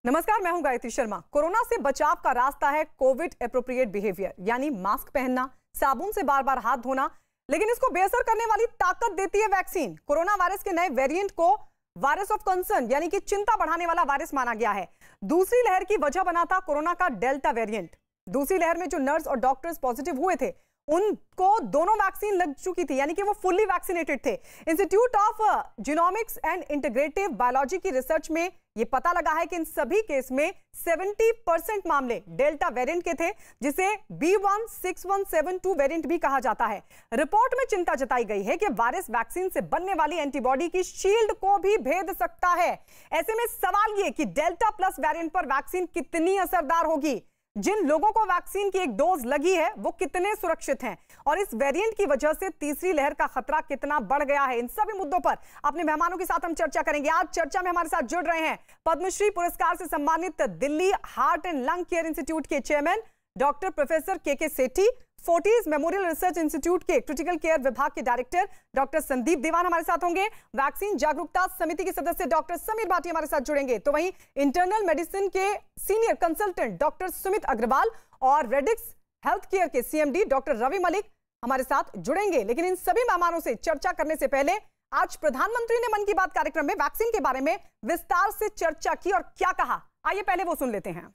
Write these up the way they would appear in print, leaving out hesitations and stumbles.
नमस्कार, मैं हूं गायत्री शर्मा। कोरोना से बचाव का रास्ता है कोविड एप्रोप्रिएट बिहेवियर, यानी मास्क पहनना, साबुन से बार बार हाथ धोना। लेकिन इसको बेअसर करने वाली ताकत देती है वैक्सीन। कोरोना वायरस के नए वेरिएंट को वायरस ऑफ कंसर्न यानी कि चिंता बढ़ाने वाला वायरस माना गया है। दूसरी लहर की वजह बना था कोरोना का डेल्टा वेरिएंट। दूसरी लहर में जो नर्स और डॉक्टर्स पॉजिटिव हुए थे उनको दोनों वैक्सीन लग चुकी थी, यानी कि वो फुल्ली वैक्सीनेटेड थे। Institute of genomics and integrative biology की रिसर्च में ये पता लगा है कि इन सभी केस में 70% मामले डेल्टा वेरिएंट के थे, जिसे B16172 वेरिएंट भी कहा जाता है। रिपोर्ट में चिंता जताई गई है कि वायरस वैक्सीन से बनने वाली एंटीबॉडी की शील्ड को भी भेद सकता है। ऐसे में सवाल ये कि डेल्टा प्लस वेरिएंट पर वैक्सीन कितनी असरदार होगी, जिन लोगों को वैक्सीन की एक डोज लगी है वो कितने सुरक्षित हैं, और इस वेरिएंट की वजह से तीसरी लहर का खतरा कितना बढ़ गया है। इन सभी मुद्दों पर अपने मेहमानों के साथ हम चर्चा करेंगे। आज चर्चा में हमारे साथ जुड़ रहे हैं पद्मश्री पुरस्कार से सम्मानित Delhi heart and lung care institute के चेयरमैन डॉक्टर प्रोफेसर के सेठी, फोर्टिस मेमोरियल रिसर्च इंस्टीट्यूट के क्रिटिकल केयर विभाग के डायरेक्टर डॉक्टर संदीप दीवान हमारे साथ होंगे। वैक्सीन जागरूकता समिति के सदस्य डॉक्टर समीर भाटी हमारे साथ जुड़ेंगे। तो वहीं इंटरनल मेडिसिन के senior consultant doctor Sumit Agarwal और रेडिक्स हेल्थ केयर के CMD डॉक्टर रवि मलिक हमारे साथ जुड़ेंगे। लेकिन इन सभी मेहमानों से चर्चा करने से पहले आज प्रधानमंत्री ने मन की बात कार्यक्रम में वैक्सीन के बारे में विस्तार से चर्चा की और क्या कहा, आइए पहले वो सुन लेते हैं।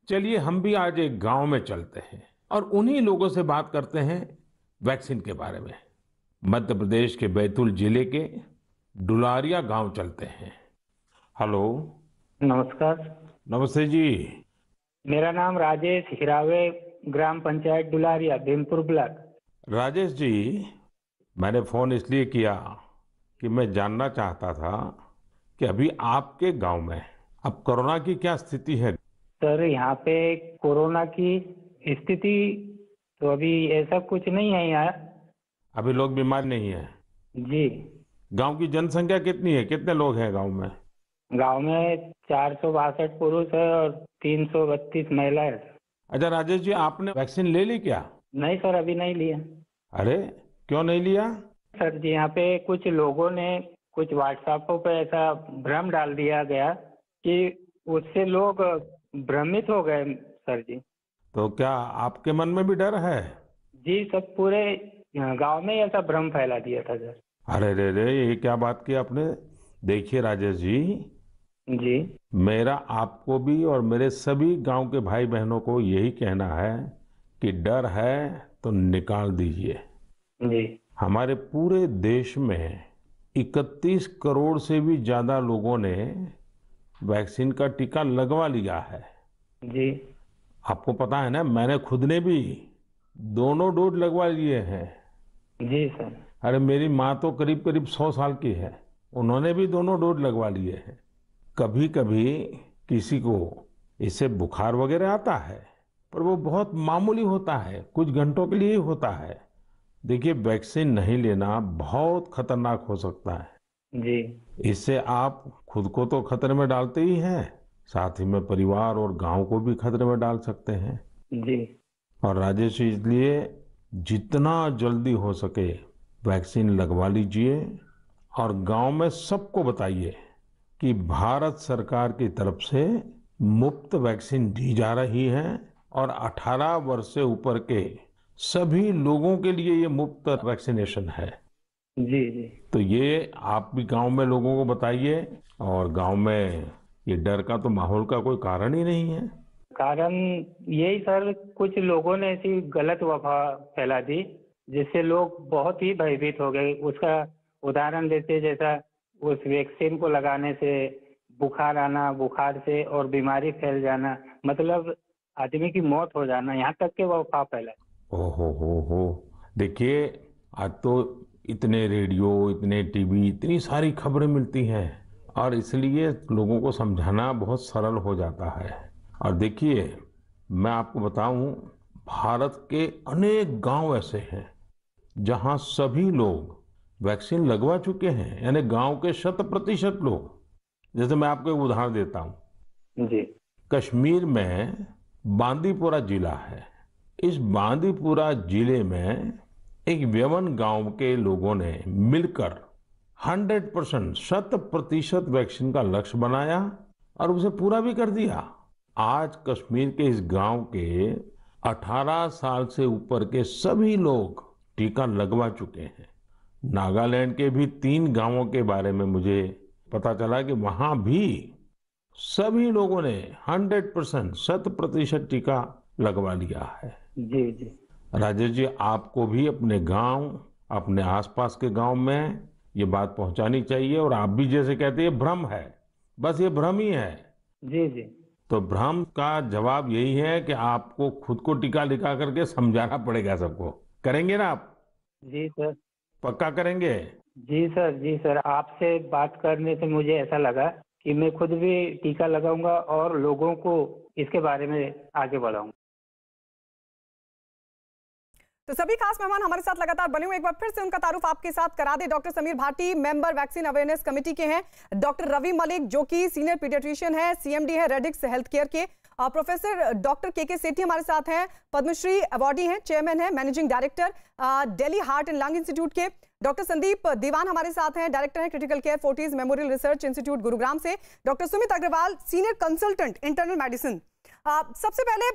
चलिए हम भी आज एक गांव में चलते हैं और उन्हीं लोगों से बात करते हैं वैक्सीन के बारे में। मध्य प्रदेश के बैतूल जिले के डुलारिया गांव चलते हैं। हेलो, नमस्कार। नमस्ते जी। मेरा नाम राजेश हिरावे, ग्राम पंचायत डुलारिया, भीमपुर ब्लॉक। राजेश जी, मैंने फोन इसलिए किया कि मैं जानना चाहता था कि अभी आपके गांव में अब कोरोना की क्या स्थिति है। सर, यहाँ पे कोरोना की स्थिति तो अभी ऐसा कुछ नहीं है यहाँ। अभी लोग बीमार नहीं है जी। गांव की जनसंख्या कितनी है, कितने लोग हैं गांव में? गांव में 462 पुरुष है और 332 महिलाएं। अच्छा राजेश जी, आपने वैक्सीन ले ली क्या? नहीं सर, अभी नहीं लिया। अरे क्यों नहीं लिया? सर जी, यहाँ पे कुछ लोगों ने कुछ व्हाट्सएप पे ऐसा भ्रम डाल दिया गया कि उससे लोग भ्रमित हो गए सर जी। तो क्या आपके मन में भी डर है? जी, सब पूरे गांव में ऐसा भ्रम फैला दिया था सर। अरे रे रे, ये क्या बात की आपने। देखिए राजेश जी, मेरा आपको भी और मेरे सभी गांव के भाई बहनों को यही कहना है कि डर है तो निकाल दीजिए। जी, हमारे पूरे देश में 31 करोड़ से भी ज्यादा लोगों ने वैक्सीन का टीका लगवा लिया है। जी, आपको पता है ना, मैंने खुद ने भी दोनों डोज लगवा लिए हैं। जी सर। अरे मेरी माँ तो करीब करीब 100 साल की है, उन्होंने भी दोनों डोज लगवा लिए हैं। कभी कभी किसी को इससे बुखार वगैरह आता है, पर वो बहुत मामूली होता है, कुछ घंटों के लिए ही होता है। देखिए, वैक्सीन नहीं लेना बहुत खतरनाक हो सकता है। जी, इससे आप खुद को तो खतरे में डालते ही हैं, साथ ही में परिवार और गांव को भी खतरे में डाल सकते हैं। जी, और राजेश, इसलिए जितना जल्दी हो सके वैक्सीन लगवा लीजिए और गांव में सबको बताइए कि भारत सरकार की तरफ से मुफ्त वैक्सीन दी जा रही है और 18 वर्ष से ऊपर के सभी लोगों के लिए ये मुफ्त वैक्सीनेशन है। जी, जी, तो ये आप भी गांव में लोगों को बताइए, और गांव में ये डर का तो माहौल का कोई कारण ही नहीं है। कारण यही सर, कुछ लोगों ने ऐसी गलत अफवाह फैला दी जिससे लोग बहुत ही भयभीत हो गए। उसका उदाहरण देते, जैसा उस वैक्सीन को लगाने से बुखार आना, बुखार से और बीमारी फैल जाना, मतलब आदमी की मौत हो जाना, यहाँ तक के वो अफवाह फैला। हो देखिए, आज तो इतने रेडियो, इतने टीवी, इतनी सारी खबरें मिलती हैं और इसलिए लोगों को समझाना बहुत सरल हो जाता है। और देखिए, मैं आपको बताऊं, भारत के अनेक गांव ऐसे हैं जहां सभी लोग वैक्सीन लगवा चुके हैं, यानी गांव के 100% लोग। जैसे मैं आपको एक उदाहरण देता हूं। जी, कश्मीर में बांदीपुरा जिला है। इस बांदीपुरा जिले में एक व्यवन गांव के लोगों ने मिलकर 100% 100% वैक्सीन का लक्ष्य बनाया और उसे पूरा भी कर दिया। आज कश्मीर के इस गांव के 18 साल से ऊपर के सभी लोग टीका लगवा चुके हैं। नागालैंड के भी 3 गांवों के बारे में मुझे पता चला कि वहां भी सभी लोगों ने 100% 100% टीका लगवा लिया है। जी जी। राजेश जी, आपको भी अपने गांव, अपने आसपास के गांव में ये बात पहुंचानी चाहिए। और आप भी जैसे कहते हैं भ्रम है, बस ये भ्रम ही है। जी जी। तो भ्रम का जवाब यही है कि आपको खुद को टीका लिखा करके समझाना पड़ेगा सबको। करेंगे ना आप? जी सर। पक्का करेंगे? जी सर, जी सर। आपसे बात करने से मुझे ऐसा लगा कि मैं खुद भी टीका लगाऊंगा और लोगों को इसके बारे में आगे बढ़ाऊंगा। तो सभी खास मेहमान हमारे साथ लगातार बने हुए, एक बार फिर से उनका तारुफ आपके साथ करा दे। Doctor Sameer Bhati member vaccine awareness committee के हैं, डॉक्टर रवि मलिक जो कि सीनियर पीडियाट्रिशियन है, सीएमडी है रेडिक्स हेल्थ केयर के, प्रोफेसर डॉक्टर के सेठी हमारे साथ हैं, पद्मश्री अवार्डी हैं, चेयरमैन है, managing director Delhi heart and lung institute के। डॉक्टर संदीप दीवान हमारे साथ हैं, डायरेक्टर हैं critical care Fortis memorial research institute Gurugram से। Doctor Sumit Agarwal senior consultant internal medicine. सबसे पहले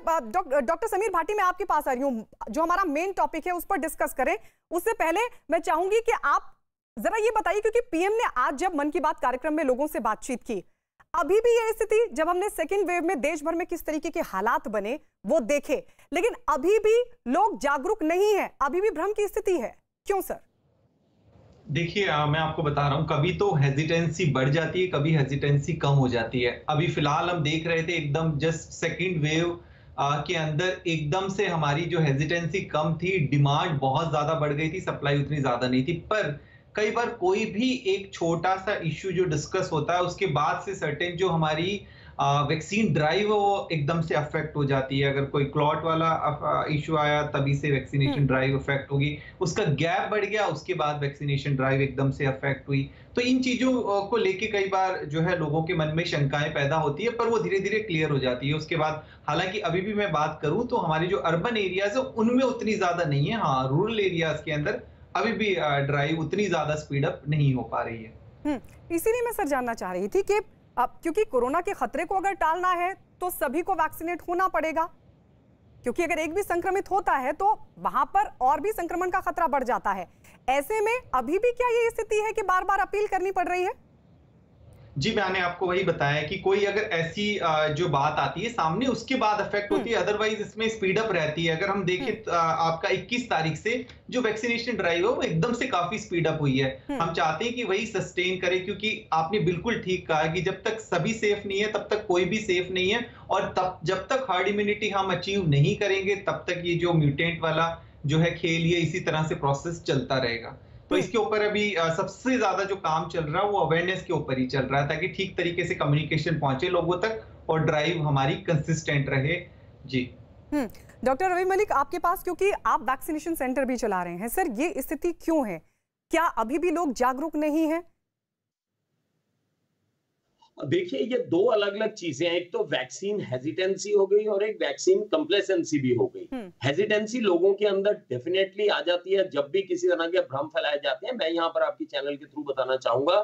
डॉक्टर समीर भाटी मैं आपके पास आ रही हूँ, जो हमारा मेन टॉपिक है उस पर डिस्कस करें। उससे पहले मैं चाहूंगी कि आप जरा ये बताइए, क्योंकि पीएम ने आज जब मन की बात कार्यक्रम में लोगों से बातचीत की, अभी भी ये स्थिति, जब हमने सेकेंड वेव में देश भर में किस तरीके के हालात बने वो देखे, लेकिन अभी भी लोग जागरूक नहीं है, अभी भी भ्रम की स्थिति है, क्यों सर? देखिए, मैं आपको बता रहा हूँ, कभी तो हेजिटेंसी बढ़ जाती है, कभी हेजिटेंसी कम हो जाती है। अभी फिलहाल हम देख रहे थे एकदम जस्ट सेकंड वेव के अंदर एकदम से हमारी जो हेजिटेंसी कम थी, डिमांड बहुत ज्यादा बढ़ गई थी, सप्लाई उतनी ज्यादा नहीं थी। पर कई बार कोई भी एक छोटा सा इश्यू जो डिस्कस होता है, उसके बाद से सर्टेन जो हमारी वैक्सीन ड्राइव वो एकदम से अफेक्ट हो जाती है। अगर कोई क्लॉट वाला इशू आया, तभी से वैक्सीनेशन ड्राइव अफेक्ट होगी, उसका गैप बढ़ गया, उसके बाद वैक्सीनेशन ड्राइव एकदम से अफेक्ट हुई। तो इन चीजों को लेके कई बार जो है लोगों के मन में शंकाएं पैदा होती है, पर वो धीरे धीरे क्लियर हो जाती है उसके बाद। हालांकि अभी भी मैं बात करूं तो हमारी जो अर्बन एरियाज है उनमें उतनी ज्यादा नहीं है। हाँ, रूरल एरियाज के अंदर अभी भी ड्राइव उतनी ज्यादा स्पीड अप नहीं हो पा रही है। इसीलिए मैं सर जानना चाह रही थी कि क्योंकि कोरोना के खतरे को अगर टालना है तो सभी को वैक्सीनेट होना पड़ेगा, क्योंकि अगर एक भी संक्रमित होता है तो वहां पर और भी संक्रमण का खतरा बढ़ जाता है। ऐसे में अभी भी क्या ये स्थिति है कि बार बार अपील करनी पड़ रही है? जी, मैंने आपको वही बताया कि कोई अगर ऐसी जो बात आती है सामने, उसके बाद इफेक्ट होती है, अदरवाइज इसमें स्पीड अप रहती है। अगर हम देखें आपका 21 तारीख से जो वैक्सीनेशन ड्राइव है वो एकदम से काफी स्पीड अप हुई है। हम चाहते हैं कि वही सस्टेन करें, क्योंकि आपने बिल्कुल ठीक कहा कि जब तक सभी सेफ नहीं है तब तक कोई भी सेफ नहीं है, और तब जब तक हर्ड इम्यूनिटी हम अचीव नहीं करेंगे तब तक ये जो म्यूटेंट वाला जो है खेल, ये इसी तरह से प्रोसेस चलता रहेगा। तो इसके ऊपर अभी सबसे ज्यादा जो काम चल रहा है वो अवेयरनेस के ऊपर ही चल रहा है, ताकि ठीक तरीके से कम्युनिकेशन पहुंचे लोगों तक और ड्राइव हमारी कंसिस्टेंट रहे। जी डॉक्टर रवि मलिक, आपके पास, क्योंकि आप वैक्सीनेशन सेंटर भी चला रहे हैं, सर ये स्थिति क्यों है? क्या अभी भी लोग जागरूक नहीं है? देखिए, ये दो अलग अलग चीजें हैं। एक तो वैक्सीन हेजिटेंसी हो गई और एक वैक्सीन कंप्लेसेंसी भी हो गई। हेजिटेंसी लोगों के अंदर डेफिनेटली आ जाती है जब भी किसी तरह के भ्रम फैलाए जाते हैं। मैं यहाँ पर आपकी चैनल के थ्रू बताना चाहूंगा,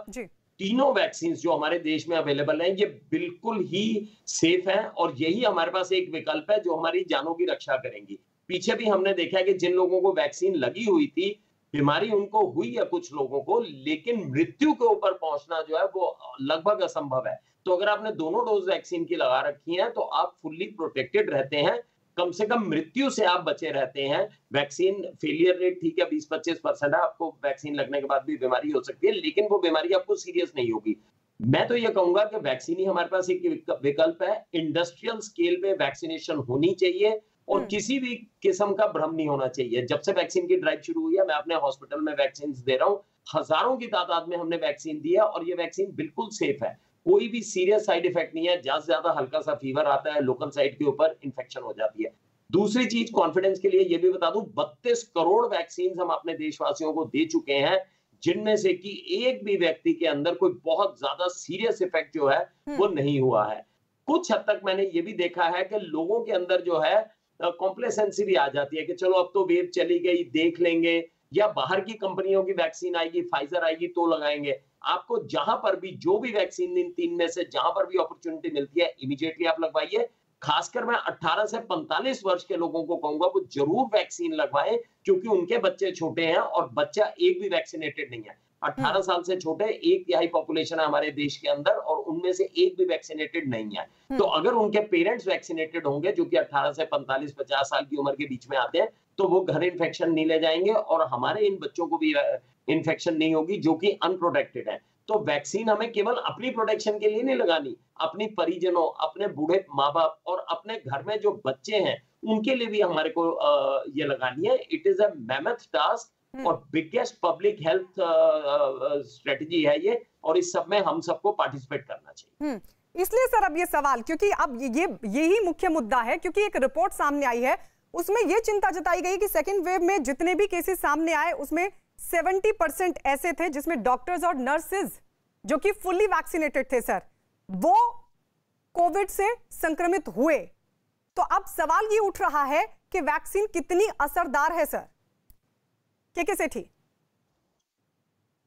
तीनों वैक्सीन जो हमारे देश में अवेलेबल हैं, ये बिल्कुल ही सेफ हैं और यही हमारे पास एक विकल्प है जो हमारी जानों की रक्षा करेंगी। पीछे भी हमने देखा है कि जिन लोगों को वैक्सीन लगी हुई थी, बीमारी उनको हुई है कुछ लोगों को, लेकिन मृत्यु के ऊपर पहुंचना जो है वो लगभग असंभव है। तो अगर आपने दोनों डोज वैक्सीन की लगा रखी हैं तो आप फुल्ली प्रोटेक्टेड रहते हैं, कम से कम मृत्यु से आप बचे रहते हैं। वैक्सीन फेलियर रेट ठीक है 20-25% है, आपको वैक्सीन लगने के बाद भी बीमारी हो सकती है, लेकिन वो बीमारी आपको सीरियस नहीं होगी। मैं तो ये कहूंगा कि वैक्सीन ही हमारे पास एक विकल्प है। इंडस्ट्रियल स्केल पे वैक्सीनेशन होनी चाहिए और किसी भी किस्म का भ्रम नहीं होना चाहिए। जब से वैक्सीन की ड्राइव शुरू हुई है, मैं अपने हॉस्पिटल में वैक्सीन दे रहा हूँ, हजारों की तादाद में हमने वैक्सीन दी है और ये वैक्सीन बिल्कुल सेफ है। कोई भी सीरियस साइड इफेक्ट नहीं है। ज्यादा से ज्यादा हल्का सा फीवर आता है, लोकल साइड के ऊपर इन्फेक्शन हो जाती है। दूसरी चीज, कॉन्फिडेंस के लिए ये भी बता दूं, 32 करोड़ वैक्सीन हम अपने देशवासियों को दे चुके हैं, जिनमें से कि एक भी व्यक्ति के अंदर कोई बहुत ज्यादा सीरियस इफेक्ट जो है वो नहीं हुआ है। कुछ हद तक मैंने ये भी देखा है कि लोगों के अंदर जो है कॉम्प्लेसेंसी भी आ जाती है कि चलो अब तो वेव चली गई, देख लेंगे, या बाहर की कंपनियों की वैक्सीन आएगी, फाइजर आएगी तो लगाएंगे। आपको जहां पर भी जो भी वैक्सीन इन 3 में से जहां पर भी अपॉर्चुनिटी मिलती है इमीडिएटली आप लगवाइए। खासकर मैं 18 से 45 वर्ष के लोगों को कहूंगा वो जरूर वैक्सीन लगवाएं, क्योंकि उनके बच्चे छोटे हैं और बच्चा एक भी वैक्सीनेटेड नहीं है। 18 साल से छोटे 1/3 पॉपुलेशन है हमारे देश के अंदर और उनमें से एक भी वैक्सीनेटेड नहीं है। तो अगर उनके पेरेंट्स वैक्सीनेटेड होंगे जो कि 18 से 45-50 साल की उम्र के बीच में आते हैं, तो वो घर इन्फेक्शन नहीं ले जाएंगे और हमारे इन बच्चों को भी इन्फेक्शन नहीं होगी जो कि अनप्रोटेक्टेड है। तो वैक्सीन हमें केवल अपनी प्रोटेक्शन के लिए नहीं लगानी, अपनी परिजनों, अपने बूढ़े माँ बाप और अपने घर में जो बच्चे हैं उनके लिए भी हमारे को ये लगानी है। It is a mammoth task और बिगेस्ट पब्लिक हेल्थ स्ट्रेटजी है ये, और इस सब में हम सबको पार्टिसिपेट करना चाहिए। इसलिए सर अब ये सवाल, क्योंकि अब यही मुख्य मुद्दा है, क्योंकि एक रिपोर्ट सामने आई है उसमें ये चिंता जताई गई कि सेकेंड वेव में जितने भी केसेस सामने आए उसमें 70% ऐसे थे जिसमें डॉक्टर्स और नर्सेज जो कि फुल्ली वैक्सीनेटेड थे सर, वो कोविड से संक्रमित हुए। तो अब सवाल ये उठ रहा है कि वैक्सीन कितनी असरदार है सर? के सेठी।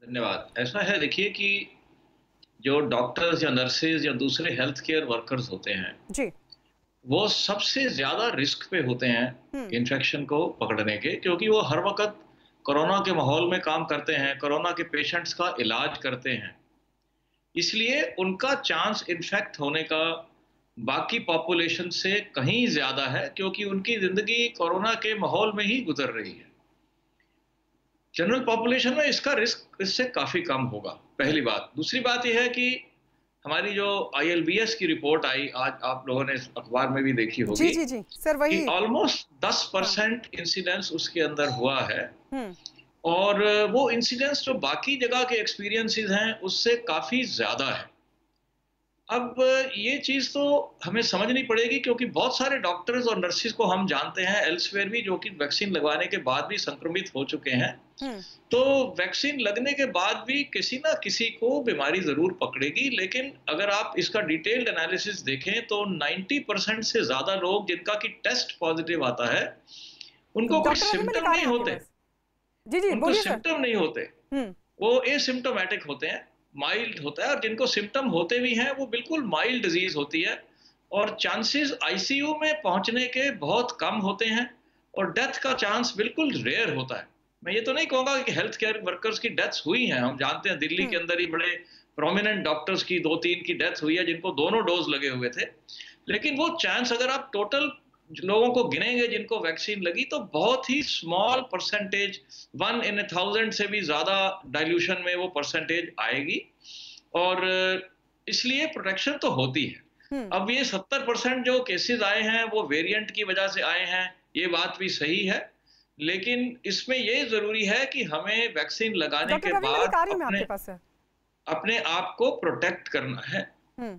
धन्यवाद। ऐसा है, देखिए कि जो डॉक्टर्स या नर्सेज या दूसरे हेल्थ केयर वर्कर्स होते हैं जी, वो सबसे ज्यादा रिस्क पे होते हैं इन्फेक्शन को पकड़ने के, क्योंकि वो हर वक्त कोरोना के माहौल में काम करते हैं, कोरोना के पेशेंट्स का इलाज करते हैं। इसलिए उनका चांस इन्फेक्ट होने का बाकी पॉपुलेशन से कहीं ज्यादा है, क्योंकि उनकी जिंदगी कोरोना के माहौल में ही गुजर रही है। जनरल पॉपुलेशन में इसका रिस्क इससे काफी कम होगा, पहली बात। दूसरी बात यह है कि हमारी जो ILBS की रिपोर्ट आई, आज आप लोगों ने अखबार में भी देखी होगी, जी जी सर, वही ऑलमोस्ट 10% इंसिडेंस उसके अंदर हुआ है, और वो इंसिडेंस जो बाकी जगह के एक्सपीरियंसेस हैं उससे काफी ज्यादा है। अब ये चीज तो हमें समझनी पड़ेगी, क्योंकि बहुत सारे डॉक्टर्स और नर्सिस को हम जानते हैं एल्सवेयर भी जो कि वैक्सीन लगवाने के बाद भी संक्रमित हो चुके हैं। तो वैक्सीन लगने के बाद भी किसी ना किसी को बीमारी जरूर पकड़ेगी, लेकिन अगर आप इसका डिटेल्ड एनालिसिस देखें तो 90% से ज्यादा लोग जिनका कि टेस्ट पॉजिटिव आता है उनको कोई सिम्टम नहीं होते। उनको सिम्टम नहीं होते, वो एसिम्टोमेटिक होते हैं, माइल्ड होता है, और जिनको सिम्टम होते भी हैं वो बिल्कुल माइल्ड डिजीज होती है और चांसेस ICU में पहुंचने के बहुत कम होते हैं और डेथ का चांस बिल्कुल रेयर होता है। मैं ये तो नहीं कहूंगा कि हेल्थ केयर वर्कर्स की डेथ्स हुई हैं, हम जानते हैं दिल्ली के अंदर ही बड़े प्रोमिनेंट डॉक्टर्स की 2-3 की डेथ हुई है जिनको दोनों डोज लगे हुए थे, लेकिन वो चांस अगर आप टोटल लोगों को गिनेंगे जिनको वैक्सीन लगी तो बहुत ही स्मॉल परसेंटेज, 1 in 1000 से भी ज्यादा डाइल्यूशन में वो परसेंटेज आएगी, और इसलिए प्रोटेक्शन तो होती है। अब ये 70% जो केसेस आए हैं वो वेरिएंट की वजह से आए हैं, ये बात भी सही है, लेकिन इसमें ये जरूरी है कि हमें वैक्सीन लगाने के बाद अपने आप को प्रोटेक्ट करना है,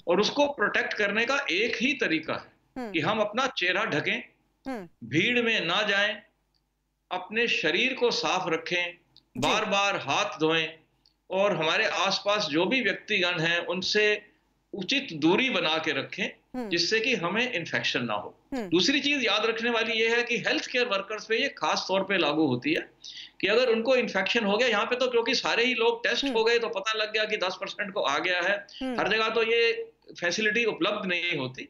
और उसको प्रोटेक्ट करने का एक ही तरीका है कि हम अपना चेहरा ढकें, भीड़ में ना जाएं, अपने शरीर को साफ रखें, बार बार हाथ धोएं, और हमारे आसपास जो भी व्यक्तिगण हैं उनसे उचित दूरी बना के रखें, जिससे कि हमें इन्फेक्शन ना हो। दूसरी चीज याद रखने वाली यह है कि हेल्थ केयर वर्कर्स पे ये खास तौर पे लागू होती है कि अगर उनको इन्फेक्शन हो गया, यहाँ पे तो क्योंकि सारे ही लोग टेस्ट हो गए तो पता लग गया कि 10% को आ गया है, हर जगह तो ये फैसिलिटी उपलब्ध नहीं होती,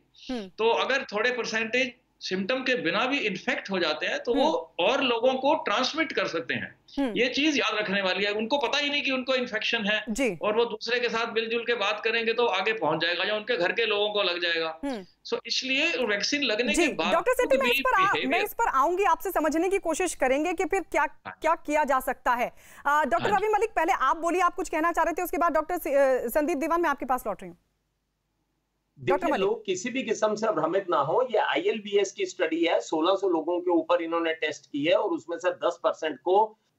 तो अगर थोड़े परसेंटेज सिम्टम के बिना भी इन्फेक्ट हो जाते हैं तो वो और लोगों को ट्रांसमिट कर सकते हैं। ये चीज याद रखने वाली है, उनको पता ही नहीं कि उनको इन्फेक्शन है और वो दूसरे के साथ मिलजुल के बात करेंगे तो आगे पहुंच जाएगा या उनके घर के लोगों को लग जाएगा। सो इसलिए वैक्सीन लगने के बाद डॉक्टर सेठी मैं इस पर आऊंगी, आपसे समझने की कोशिश करेंगे कि फिर क्या क्या किया जा सकता है। डॉक्टर रवि मलिक, पहले आप बोलिए, आप कुछ कहना चाह रहे थे, उसके बाद डॉक्टर संदीप दीवान मैं आपके पास लौट रही हूँ। देखिए, लोग किसी भी किस्म से भ्रमित ना हो, ये ILBS की स्टडी है, 1600 लोगों के ऊपर इन्होंने टेस्ट की है और उसमें से 10% को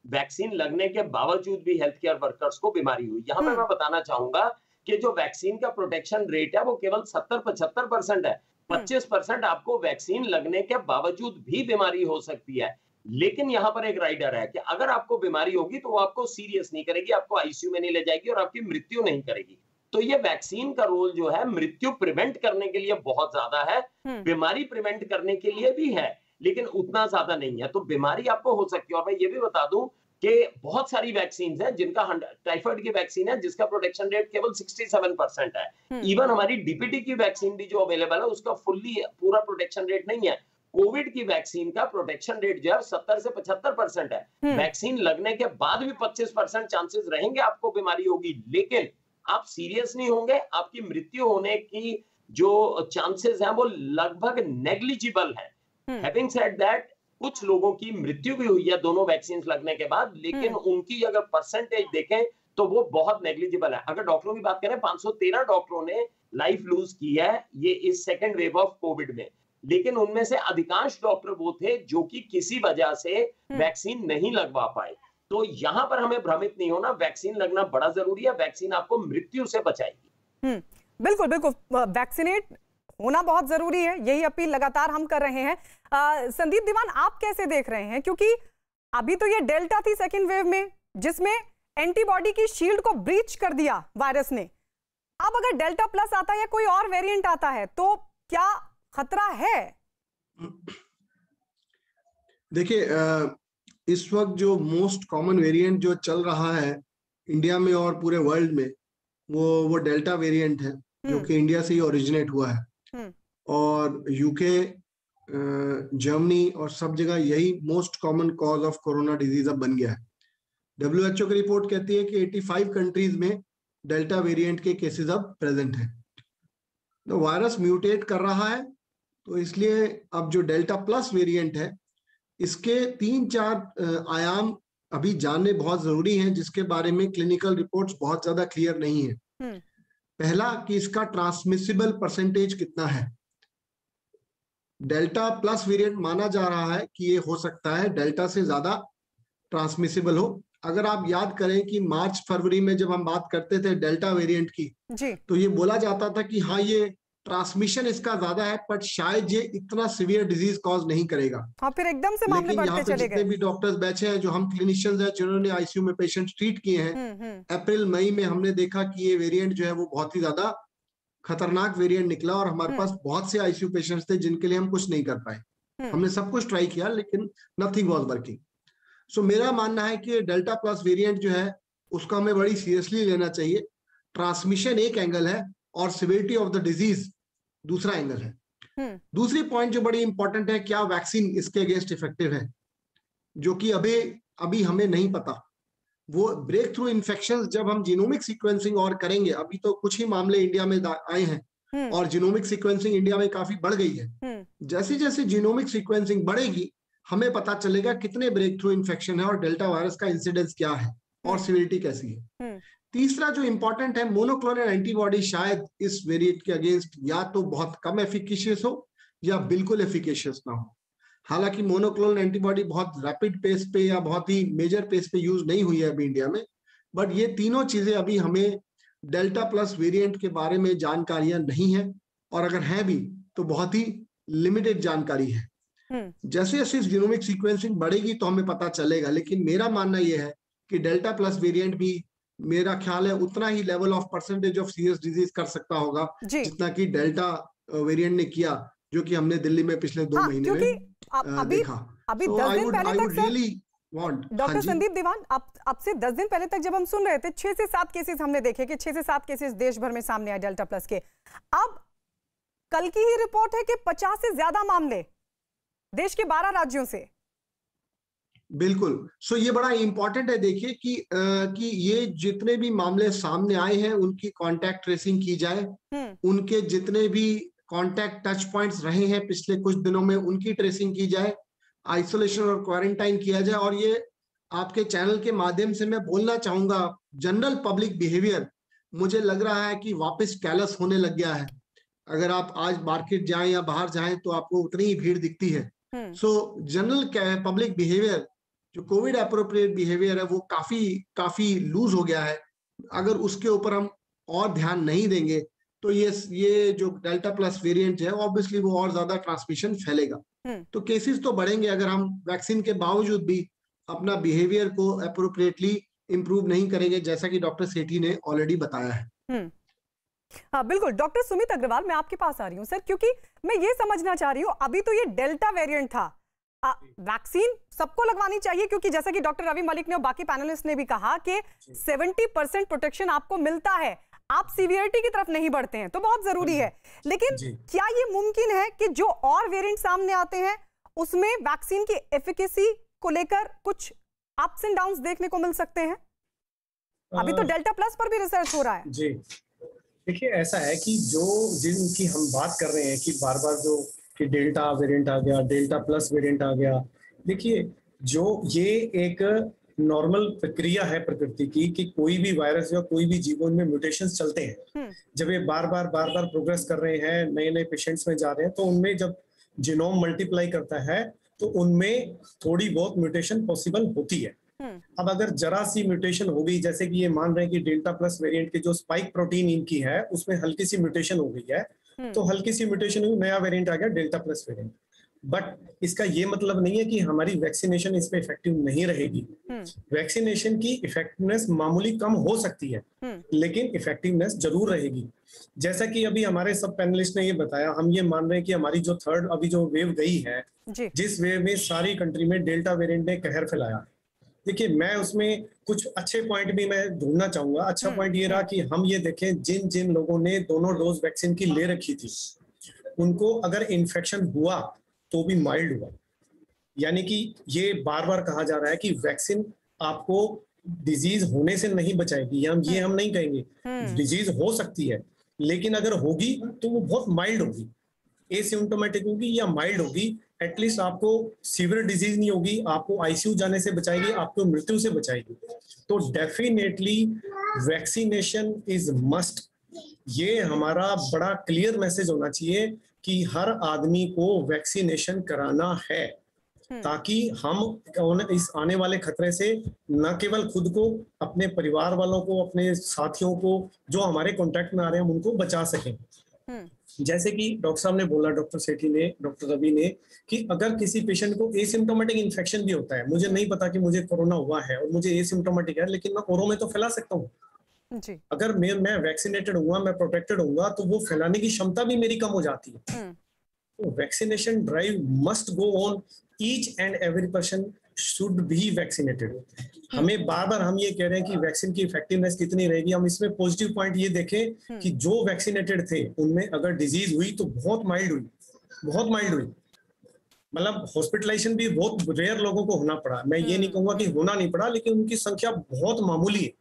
वैक्सीन लगने के बावजूद भी हेल्थ केयर वर्कर्स को बीमारी हुई। यहाँ पे मैं बताना चाहूंगा कि जो वैक्सीन का प्रोटेक्शन रेट है वो केवल 70-75% है। 25% आपको वैक्सीन लगने के बावजूद भी बीमारी हो सकती है, लेकिन यहाँ पर एक राइडर है कि अगर आपको बीमारी होगी तो वो आपको सीरियस नहीं करेगी, आपको ICU में नहीं ले जाएगी और आपकी मृत्यु नहीं करेगी। तो ये वैक्सीन का रोल जो है मृत्यु प्रिवेंट करने के लिए बहुत ज्यादा है, बीमारी प्रिवेंट करने के लिए भी है, लेकिन उतना ज्यादा नहीं है। तो बीमारी आपको हो सकती है। और मैं ये भी बता दूं कि बहुत सारी वैक्सीन हैं जिनका टाइफाइड की वैक्सीन है जिसका प्रोटेक्शन रेट केवल 67% है। इवन हमारी डीपीटी की वैक्सीन भी जो अवेलेबल है उसका पूरा प्रोटेक्शन रेट नहीं है। कोविड की वैक्सीन का प्रोटेक्शन रेट जो है 70 से 75% है। वैक्सीन लगने के बाद भी 25% चांसेस रहेंगे आपको बीमारी होगी, लेकिन आप सीरियस नहीं होंगे, आपकी मृत्यु होने की जो चांसेस हैं वो लगभग नेग्लिजिबल है। हैविंग सेड दैट, कुछ लोगों की मृत्यु भी हुई है दोनों वैक्सीन लगने के बाद, लेकिन उनकी अगर परसेंटेज देखें तो वो बहुत नेग्लिजिबल है। अगर डॉक्टरों की बात करें, 513 डॉक्टरों ने लाइफ लूज की है ये इस सेकेंड वेव ऑफ कोविड में, लेकिन उनमें से अधिकांश डॉक्टर वो थे जो कि किसी वजह से वैक्सीन नहीं लगवा पाए। तो यहां पर हमें भ्रमित नहीं होना, वैक्सीन लगना बड़ा जरूरी है, वैक्सीन आपको मृत्यु से बचाएगी। बिल्कुल बिल्कुल, वैक्सीनेट होना बहुत जरूरी है, यही अपील लगातार हम कर रहे हैं। संदीप दीवान, आप कैसे देख रहे हैं, क्योंकि अभी तो ये डेल्टा थी सेकेंड वेव में जिसमें एंटीबॉडी की शील्ड को ब्रीच कर दिया वायरस ने। अब अगर डेल्टा प्लस आता है या कोई और वेरिएंट आता है तो क्या खतरा है? देखिए, इस वक्त जो मोस्ट कॉमन वेरिएंट जो चल रहा है इंडिया में और पूरे वर्ल्ड में वो डेल्टा वेरिएंट है, जो कि इंडिया से ही ओरिजिनेट हुआ है। और यूके, जर्मनी और सब जगह यही most common cause of corona disease अब बन गया है। WHO की रिपोर्ट कहती है कि 85 कंट्रीज में डेल्टा वेरिएंट के केसेस अब प्रेजेंट हैं। तो वायरस म्यूटेट कर रहा है, तो इसलिए अब जो डेल्टा प्लस वेरिएंट है इसके 3-4 आयाम अभी जानने बहुत जरूरी हैं, जिसके बारे में क्लिनिकल रिपोर्ट्स बहुत ज्यादा क्लियर नहीं है। पहला कि इसका ट्रांसमिसिबल परसेंटेज कितना है। डेल्टा प्लस वेरिएंट माना जा रहा है कि ये हो सकता है डेल्टा से ज्यादा ट्रांसमिसिबल हो। अगर आप याद करें कि मार्च फरवरी में जब हम बात करते थे डेल्टा वेरिएंट की जी, तो ये बोला जाता था कि हाँ ये ट्रांसमिशन इसका ज्यादा है, बट शायद ये इतना सीवियर डिजीज कॉज नहीं करेगा। हाँ, फिर एकदम से मामले बढ़ते चले गए। जितने भी डॉक्टर्स बैठे हैं, जो हम क्लिनिशियंस हैं जिन्होंने आईसीयू में पेशेंट ट्रीट किए हैं, अप्रैल मई में हमने देखा कि ये वेरिएंट जो है वो बहुत ही ज्यादा खतरनाक वेरिएंट निकला और हमारे पास बहुत से आईसीयू पेशेंट्स थे जिनके लिए हम कुछ नहीं कर पाए। हमने सब कुछ ट्राई किया लेकिन नथिंग वाज वर्किंग। सो मेरा मानना है कि डेल्टा प्लस वेरिएंट जो है उसको हमें बड़ी सीरियसली लेना चाहिए। ट्रांसमिशन एक एंगल है और सिवियरिटी ऑफ द डिजीज दूसरा एंगल है। दूसरी पॉइंट जो बड़ी इंपॉर्टेंट है, क्या वैक्सीन इसके अगेंस्ट इफेक्टिव है, जो कि अभी हमें नहीं पता। वो ब्रेक थ्रू इन्फेक्शन जब हम जीनोमिक सीक्वेंसिंग और करेंगे, अभी तो कुछ ही मामले इंडिया में आए हैं और जीनोमिक सीक्वेंसिंग इंडिया में काफी बढ़ गई है। जैसे जैसे जीनोमिक सीक्वेंसिंग बढ़ेगी हमें पता चलेगा कितने ब्रेक थ्रू इन्फेक्शन है और डेल्टा वायरस का इंसिडेंस क्या है और सिवियरिटी कैसी है। तीसरा जो इंपॉर्टेंट है, मोनोक्लोनल एंटीबॉडी शायद इस वेरिएंट के अगेंस्ट या तो बहुत कम एफिकेशियस हो या बिल्कुल एफिकेशियस ना हो। हालांकि मोनोक्लोनल एंटीबॉडी बहुत रैपिड पेस पे या बहुत ही मेजर पेस पे यूज नहीं हुई है अभी इंडिया में, बट ये तीनों चीजें अभी हमें डेल्टा प्लस वेरिएंट के बारे में जानकारियां नहीं है, और अगर है भी तो बहुत ही लिमिटेड जानकारी है। जैसे जैसे जीनोमिक सीक्वेंसिंग बढ़ेगी तो हमें पता चलेगा, लेकिन मेरा मानना यह है कि डेल्टा प्लस वेरिएंट भी मेरा ख्याल है उतना ही level of percentage of serious disease कर सकता होगा जितना कि डेल्टा वेरिएंट ने किया, जो कि हमने दिल्ली में पिछले 2 महीने में देखा। अभी 10 दिन पहले तक डॉक्टर संदीप दीवान, अब से 10 दिन पहले तक जब हम सुन रहे थे 6 से 7 केसेस हमने देखे कि 6 से 7 केसेस देश भर में सामने आए डेल्टा प्लस के। अब कल की ही रिपोर्ट है कि 50 से ज्यादा मामले देश के 12 राज्यों से। बिल्कुल। सो ये बड़ा इंपॉर्टेंट है, देखिए कि ये जितने भी मामले सामने आए हैं उनकी कांटेक्ट ट्रेसिंग की जाए, उनके जितने भी कांटेक्ट टच पॉइंट्स रहे हैं पिछले कुछ दिनों में उनकी ट्रेसिंग की जाए, आइसोलेशन और क्वारंटाइन किया जाए। और ये आपके चैनल के माध्यम से मैं बोलना चाहूंगा, जनरल पब्लिक बिहेवियर मुझे लग रहा है कि वापस कैलस होने लग गया है। अगर आप आज मार्केट जाएं या बाहर जाएं तो आपको उतनी ही भीड़ दिखती है। सो जनरल पब्लिक बिहेवियर, जो कोविड एप्रोप्रिएट बिहेवियर है, वो काफी लूज हो गया है। अगर उसके ऊपर हम और ध्यान नहीं देंगे तो ये जो डेल्टा प्लस वेरिएंट है ऑब्वियसली वो और ज्यादा ट्रांसमिशन फैलेगा। तो केसेस तो बढ़ेंगे अगर हम वैक्सीन के बावजूद भी अपना बिहेवियर को एप्रोप्रिएटली इंप्रूव नहीं करेंगे, जैसा कि डॉक्टर सेठी ने ऑलरेडी बताया है। हाँ बिल्कुल। डॉक्टर सुमित अग्रवाल, मैं आपके पास आ रही हूँ सर, क्योंकि मैं ये समझना चाह रही हूँ, अभी तो ये डेल्टा वेरिएंट था, वैक्सीन सबको लगवानी चाहिए, क्योंकि जैसा कि डॉक्टर रवि मलिक ने और बाकी पैनलिस्ट ने भी कहा कि 70% प्रोटेक्शन आपको मिलता है, आप सीवियरिटी की तरफ नहीं बढ़ते हैं, तो बहुत जरूरी है। लेकिन क्या ये मुमकिन है कि जो और वेरिएंट सामने आते हैं उसमें वैक्सीन की एफिकेसी को लेकर कुछ अप्स एंड डाउन्स देखने को मिल सकते हैं? अभी तो डेल्टा प्लस पर भी रिसर्च हो रहा है। जी देखिए, ऐसा है कि जो जिनकी हम बात कर रहे हैं कि बार बार जो कि डेल्टा वेरिएंट आ गया, डेल्टा प्लस वेरिएंट आ गया, देखिए जो ये एक नॉर्मल प्रक्रिया है प्रकृति की कि कोई भी वायरस या कोई भी जीवन में म्यूटेशंस चलते हैं। जब ये बार बार प्रोग्रेस कर रहे हैं, नए नए पेशेंट्स में जा रहे हैं, तो उनमें जब जीनोम मल्टीप्लाई करता है तो उनमें थोड़ी बहुत म्यूटेशन पॉसिबल होती है। अब अगर जरा सी म्यूटेशन हो गई, जैसे कि ये मान रहे हैं कि डेल्टा प्लस वेरिएंट के जो स्पाइक प्रोटीन इनकी है उसमें हल्की सी म्यूटेशन हो गई है, तो हल्की सी म्यूटेशन हुई, नया वेरिएंट आ गया डेल्टा प्लस वेरिएंट। बट इसका ये मतलब नहीं है कि हमारी वैक्सीनेशन इसमें इफेक्टिव नहीं रहेगी। वैक्सीनेशन की इफेक्टिवनेस मामूली कम हो सकती है, लेकिन इफेक्टिवनेस जरूर रहेगी। जैसा कि अभी हमारे सब पैनलिस्ट ने ये बताया, हम ये मान रहे हैं कि हमारी जो थर्ड अभी जो वेव गई है, जिस वेव में सारी कंट्री में डेल्टा वेरिएंट ने कहर फैलाया, देखिए मैं उसमें कुछ अच्छे पॉइंट भी मैं ढूंढना चाहूंगा। अच्छा पॉइंट ये रहा कि हम ये देखें जिन जिन लोगों ने दोनों डोज वैक्सीन की ले रखी थी, उनको अगर इन्फेक्शन हुआ तो भी माइल्ड हुआ। यानी कि ये बार बार कहा जा रहा है कि वैक्सीन आपको डिजीज होने से नहीं बचाएगी, हम नहीं कहेंगे। डिजीज हो सकती है, लेकिन अगर होगी तो वो बहुत माइल्ड होगी, एसिम्प्टोमेटिक होगी या माइल्ड होगी। एटलीस्ट आपको सीवियर डिजीज नहीं होगी, आपको आईसीयू जाने से बचाएगी, आपको मृत्यु से बचाएगी। तो डेफिनेटली वैक्सीनेशन इज मस्ट। ये हमारा बड़ा क्लियर मैसेज होना चाहिए कि हर आदमी को वैक्सीनेशन कराना है, ताकि हम इस आने वाले खतरे से न केवल खुद को, अपने परिवार वालों को, अपने साथियों को जो हमारे कांटेक्ट में आ रहे हैं उनको बचा सकें। जैसे कि डॉक्टर साहब ने बोला, डॉक्टर सेठी ने, डॉक्टर रवि ने, कि अगर किसी पेशेंट को एसिम्प्टोमेटिक इन्फेक्शन भी होता है, मुझे नहीं पता कि मुझे कोरोना हुआ है और मुझे एसिम्प्टोमेटिक है, लेकिन मैं औरों में तो फैला सकता हूँ। अगर मैं वैक्सीनेटेड हुआ, मैं प्रोटेक्टेड होऊंगा, तो वो फैलाने की क्षमता भी मेरी कम हो जाती है। तो vaccination drive must go on, each and every person should be vaccinated. हमें बार बार हम ये कह रहे हैं कि वैक्सीन की इफेक्टिवनेस कितनी रहेगी, हम इसमें पॉजिटिव पॉइंट ये देखें कि जो वैक्सीनेटेड थे उनमें अगर डिजीज हुई तो बहुत माइल्ड हुई, बहुत माइल्ड हुई। मतलब हॉस्पिटलाइजेशन भी बहुत रेयर लोगों को होना पड़ा। मैं ये नहीं कहूंगा कि होना नहीं पड़ा, लेकिन उनकी संख्या बहुत मामूली है।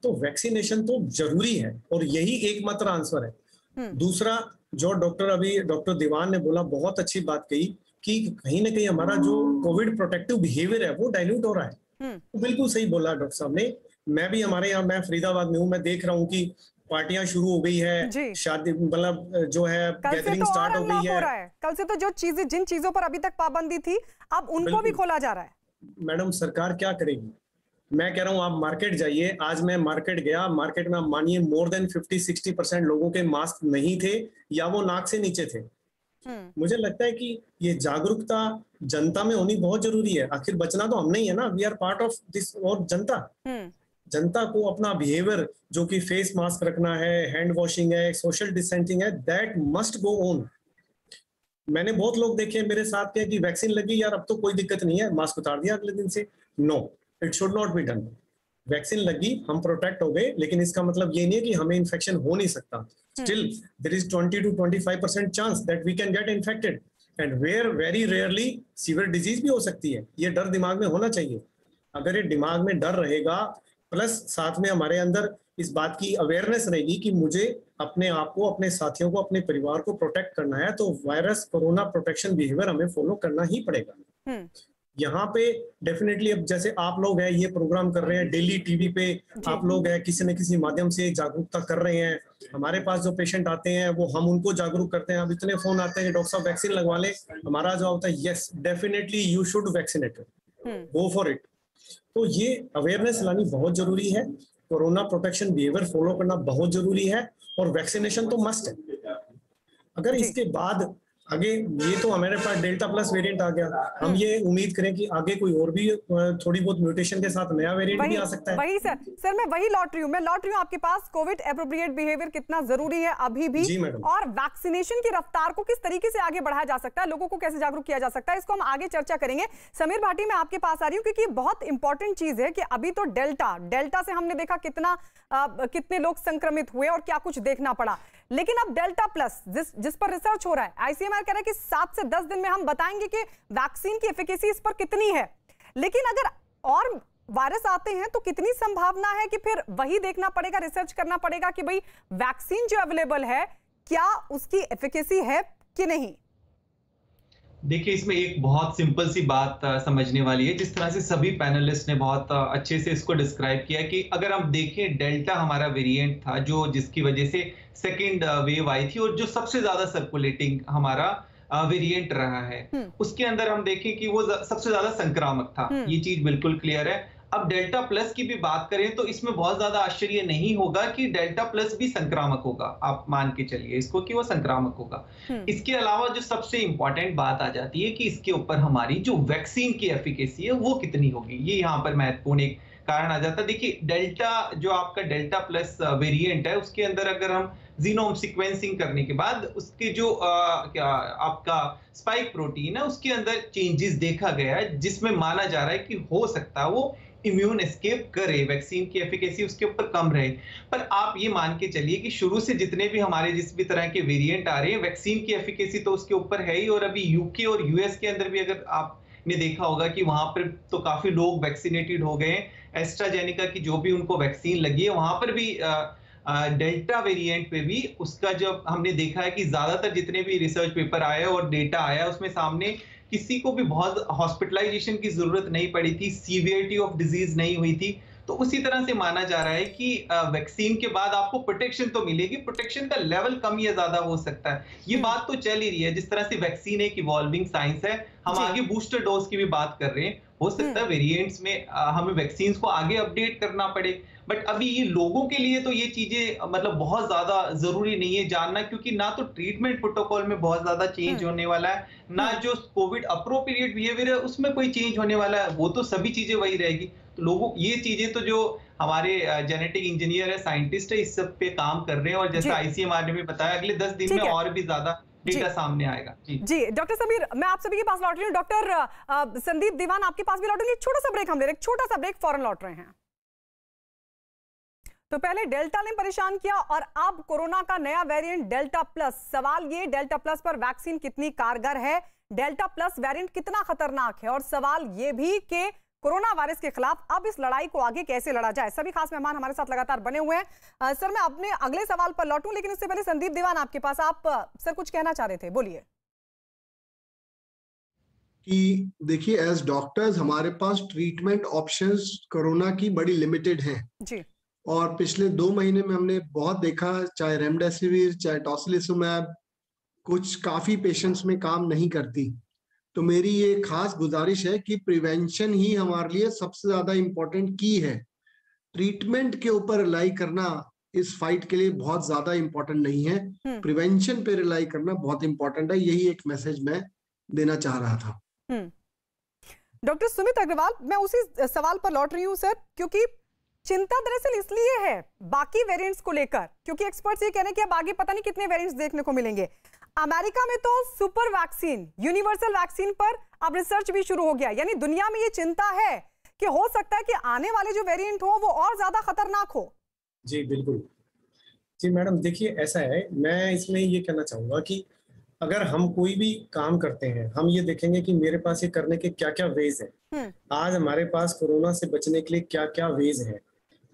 तो वैक्सीनेशन तो जरूरी है और यही एकमात्र आंसर है। दूसरा, जो डॉक्टर दीवान ने बोला, बहुत अच्छी बात कही कि कहीं ना कहीं हमारा जो कोविड प्रोटेक्टिव बिहेवियर है वो डाइल्यूट हो रहा है। तो बिल्कुल सही बोला डॉक्टर साहब ने। मैं भी हमारे यहाँ, मैं फरीदाबाद में हूँ, मैं देख रहा हूँ कि पार्टियां शुरू हो गई है, शादी मतलब जो है गैदरिंग स्टार्ट हो गई है। कल से तो जिन चीजों पर अभी तक पाबंदी थी, अब उनको भी खोला जा रहा है। मैडम सरकार क्या करेगी? मैं कह रहा हूँ आप मार्केट जाइए। आज मैं मार्केट गया, मार्केट में आप मानिए मोर देन 50-60% लोगों के मास्क नहीं थे या वो नाक से नीचे थे। मुझे लगता है कि ये जागरूकता जनता में होनी बहुत जरूरी है। आखिर बचना तो हमने ही है ना, we are part of this. और जनता को अपना बिहेवियर, जो कि फेस मास्क रखना है, हैंड वॉशिंग है, सोशल डिस्टेंसिंग है, दैट मस्ट गो ऑन। मैंने बहुत लोग देखे मेरे साथ के कि वैक्सीन लगी यार, अब तो कोई दिक्कत नहीं है, मास्क उतार दिया अगले दिन से। No, it should not be done. Vaccine लगी, हम प्रोटेक्ट हो गए, लेकिन इसका मतलब ये नहीं है कि हमें इन्फेक्शन हो नहीं सकता। Still, there is 20 to 25% chance that we can get infected, and where very rarely severe disease भी हो सकती है। ये डर दिमाग में होना चाहिए। अगर ये दिमाग में डर रहेगा, प्लस साथ में हमारे अंदर इस बात की अवेयरनेस रहेगी कि मुझे अपने आप को, अपने साथियों को, अपने परिवार को प्रोटेक्ट करना है, तो वायरस कोरोना प्रोटेक्शन बिहेवियर हमें फॉलो करना ही पड़ेगा। यहाँ पे डेफिनेटली, अब जैसे आप लोग हैं, ये प्रोग्राम कर रहे हैं डेली टीवी पे, आप लोग हैं, किसी न किसी माध्यम से जागरूकता कर रहे हैं। हमारे पास जो पेशेंट आते हैं वो हम उनको जागरूक करते हैं। अब इतने फोन आते हैं कि डॉक्टर साहब वैक्सीन लगवा ले। हमारा जवाब होता है yes, definitely you should vaccinate, go for it. तो ये अवेयरनेस लानी बहुत जरूरी है। कोरोना प्रोटेक्शन बिहेवियर फॉलो करना बहुत जरूरी है, और वैक्सीनेशन तो मस्ट है। अगर इसके बाद आगे ये तो हमारे पास डेल्टा प्लस वेरिएंट आ गया, हम ये उम्मीद करें कि आगे कोई और भी थोड़ी बहुत म्यूटेशन के साथ नया वेरिएंट भी आ सकता है। वही सर मैं वही लौट रही हूँ आपके पास, कोविड एप्रोप्रिएट बिहेवियर कितना जरूरी है अभी भी, और वैक्सीनेशन की रफ्तार को किस तरीके से आगे बढ़ाया जा सकता है, लोगों को कैसे जागरूक किया जा सकता है, इसको हम आगे चर्चा करेंगे। समीर भाटी, मैं आपके पास आ रही हूँ क्योंकि बहुत इंपॉर्टेंट चीज है कि अभी तो डेल्टा से हमने देखा कितने लोग संक्रमित हुए और क्या कुछ देखना पड़ा, लेकिन अब डेल्टा प्लस जिस पर रिसर्च हो रहा है, आईसीएमआर कह रहा है कि 7 से 10 दिन में हम बताएंगे कि वैक्सीन की एफिकेसी इस पर कितनी है। लेकिन अगर और वायरस आते हैं तो कितनी संभावना है कि फिर वही देखना पड़ेगा, रिसर्च करना पड़ेगा कि भाई वैक्सीन जो अवेलेबल है क्या उसकी एफिकेसी है कि नहीं। देखिए, इसमें एक बहुत सिंपल सी बात समझने वाली है, जिस तरह से सभी पैनलिस्ट ने बहुत अच्छे से इसको डिस्क्राइब किया कि अगर हम देखें, डेल्टा हमारा वेरिएंट था जो जिसकी वजह से सेकेंड वेव आई थी और जो सबसे ज्यादा सर्कुलेटिंग हमारा वेरिएंट रहा है, उसके अंदर हम देखें कि वो सबसे ज्यादा संक्रामक था, ये चीज बिल्कुल क्लियर है। अब डेल्टा प्लस की भी बात करें तो इसमें बहुत ज्यादा आश्चर्य नहीं होगा कि डेल्टा प्लस भी संक्रामक होगा, आप मान के चलिए इसको कि वो संक्रामक होगा। इसके अलावा जो सबसे इंपॉर्टेंट बात आ जाती है कि इसके ऊपर हमारी जो वैक्सीन की एफिकेसी है वो कितनी होगी, ये यहाँ पर महत्वपूर्ण एक कारण आ जाता है। देखिए, डेल्टा जो आपका डेल्टा प्लस वेरिएंट है, उसके अंदर अगर हम जीनोम सीक्वेंसिंग करने के बाद उसके जो आपका स्पाइक प्रोटीन है उसके अंदर चेंजेस देखा गया है, जिसमें माना जा रहा है कि हो सकता है वो इम्यून एस्केप करे, वैक्सीन की एफिकेसी उसके ऊपर कम रहे। पर आप ये मान के चलिए कि शुरू से जितने भी हमारे जिस भी तरह के वेरिएंट आ रहे हैं, वैक्सीन की एफिकेसी तो उसके ऊपर है ही, और अभी यूके और यूएस के अंदर भी अगर आपने देखा होगा कि वहां पर तो काफी लोग वैक्सीनेटेड हो गए हैं, एस्ट्राजेनेका की जो भी उनको वैक्सीन लगी है, वहां पर भी डेल्टा वेरिएंट पे भी उसका जब हमने देखा है कि ज्यादातर जितने भी रिसर्च पेपर आए और डेटा आया उसमें सामने किसी को भी बहुत हॉस्पिटलाइजेशन की जरूरत नहीं पड़ी थी, सीवियरिटी ऑफ डिजीज नहीं हुई थी। तो उसी तरह से माना जा रहा है कि वैक्सीन के बाद आपको प्रोटेक्शन तो मिलेगी, प्रोटेक्शन का लेवल कम या ज्यादा हो सकता है। ये बात तो चल ही रही है, जिस तरह से वैक्सीन एक इवॉल्विंग साइंस है, हम आगे बूस्टर डोज की भी बात कर रहे हैं, हो सकता है वेरिएंट्स में हमें वैक्सीन को आगे अपडेट करना पड़े। बट अभी ये लोगों के लिए तो ये चीजें मतलब बहुत ज्यादा जरूरी नहीं है जानना, क्योंकि ना तो ट्रीटमेंट प्रोटोकॉल में बहुत ज्यादा चेंज होने वाला है, ना जो कोविड अप्रोप्रिएट बिहेवियर है उसमें कोई चेंज होने वाला है, वो तो सभी चीजें वही रहेगी। तो लोगों ये चीजें तो जो हमारे जेनेटिक इंजीनियर है, साइंटिस्ट है, इस सब पे काम कर रहे हैं, और जैसा आईसीएमआर ने भी बताया अगले 10 दिन में और भी ज्यादा डेटा सामने आएगा। जी डॉक्टर समीर, मैं आप सभी के पास लौट रही हूँ। डॉक्टर संदीप दीवान, आपके पास भी लौटूंगी। छोटा सा ब्रेक हम ले रहे हैं, छोटा सा ब्रेक, फौरन लौट रहे हैं। तो पहले डेल्टा ने परेशान किया और अब कोरोना का नया वेरिएंट डेल्टा प्लस। सवाल ये, डेल्टा प्लस पर वैक्सीन कितनी कारगर है, डेल्टा प्लस वेरिएंट कितना खतरनाक है, और सवाल ये भी कि कोरोना वायरस के खिलाफ अब इस लड़ाई को आगे कैसे लड़ा जाए। सभी खास मेहमान हमारे साथ लगातार बने हुए हैं। सर, मैं अपने अगले सवाल पर लौटूं, लेकिन उससे पहले संदीप दीवान आपके पास, आप सर कुछ कहना चाह रहे थे, बोलिए। कि देखिए, एज डॉक्टर्स हमारे पास ट्रीटमेंट ऑप्शंस कोरोना की बड़ी लिमिटेड हैं जी, और पिछले 2 महीने में हमने बहुत देखा, चाहे रेमडेसिविर चाहे टोसिलिजुमैब, कुछ काफी पेशेंट्स में काम नहीं करती। तो मेरी ये खास गुजारिश है कि प्रिवेंशन ही हमारे लिए सबसे ज्यादा इंपॉर्टेंट की है। ट्रीटमेंट के ऊपर रिलाई करना इस फाइट के लिए बहुत ज्यादा इंपॉर्टेंट नहीं है, प्रिवेंशन पे रिलाई करना बहुत इंपॉर्टेंट है। यही एक मैसेज मैं देना चाह रहा था। डॉक्टर सुमित अग्रवाल, मैं उसी सवाल पर लौट रही हूँ सर, क्योंकि चिंता दरअसल इसलिए है बाकी वेरिएंट्स को लेकर, क्योंकि एक्सपर्ट्स ये कह रहे हैं कि अब आगे पता नहीं कितने वेरिएंट्स देखने को मिलेंगे। अमेरिका में तो सुपर वैक्सीन, यूनिवर्सल वैक्सीन पर अब रिसर्च भी शुरू हो गया, यानी दुनिया में ये चिंता है कि हो सकता है कि आने वाले जो वेरिएंट हो वो और ज्यादा खतरनाक हो। जी बिल्कुल। जी मैडम, देखिए ऐसा है, मैं इसमें ये कहना चाहूंगा कि अगर हम कोई भी काम करते हैं, हम ये देखेंगे कि मेरे पास ये करने के क्या क्या वेज है। आज हमारे पास कोरोना से बचने के लिए क्या क्या वेज है।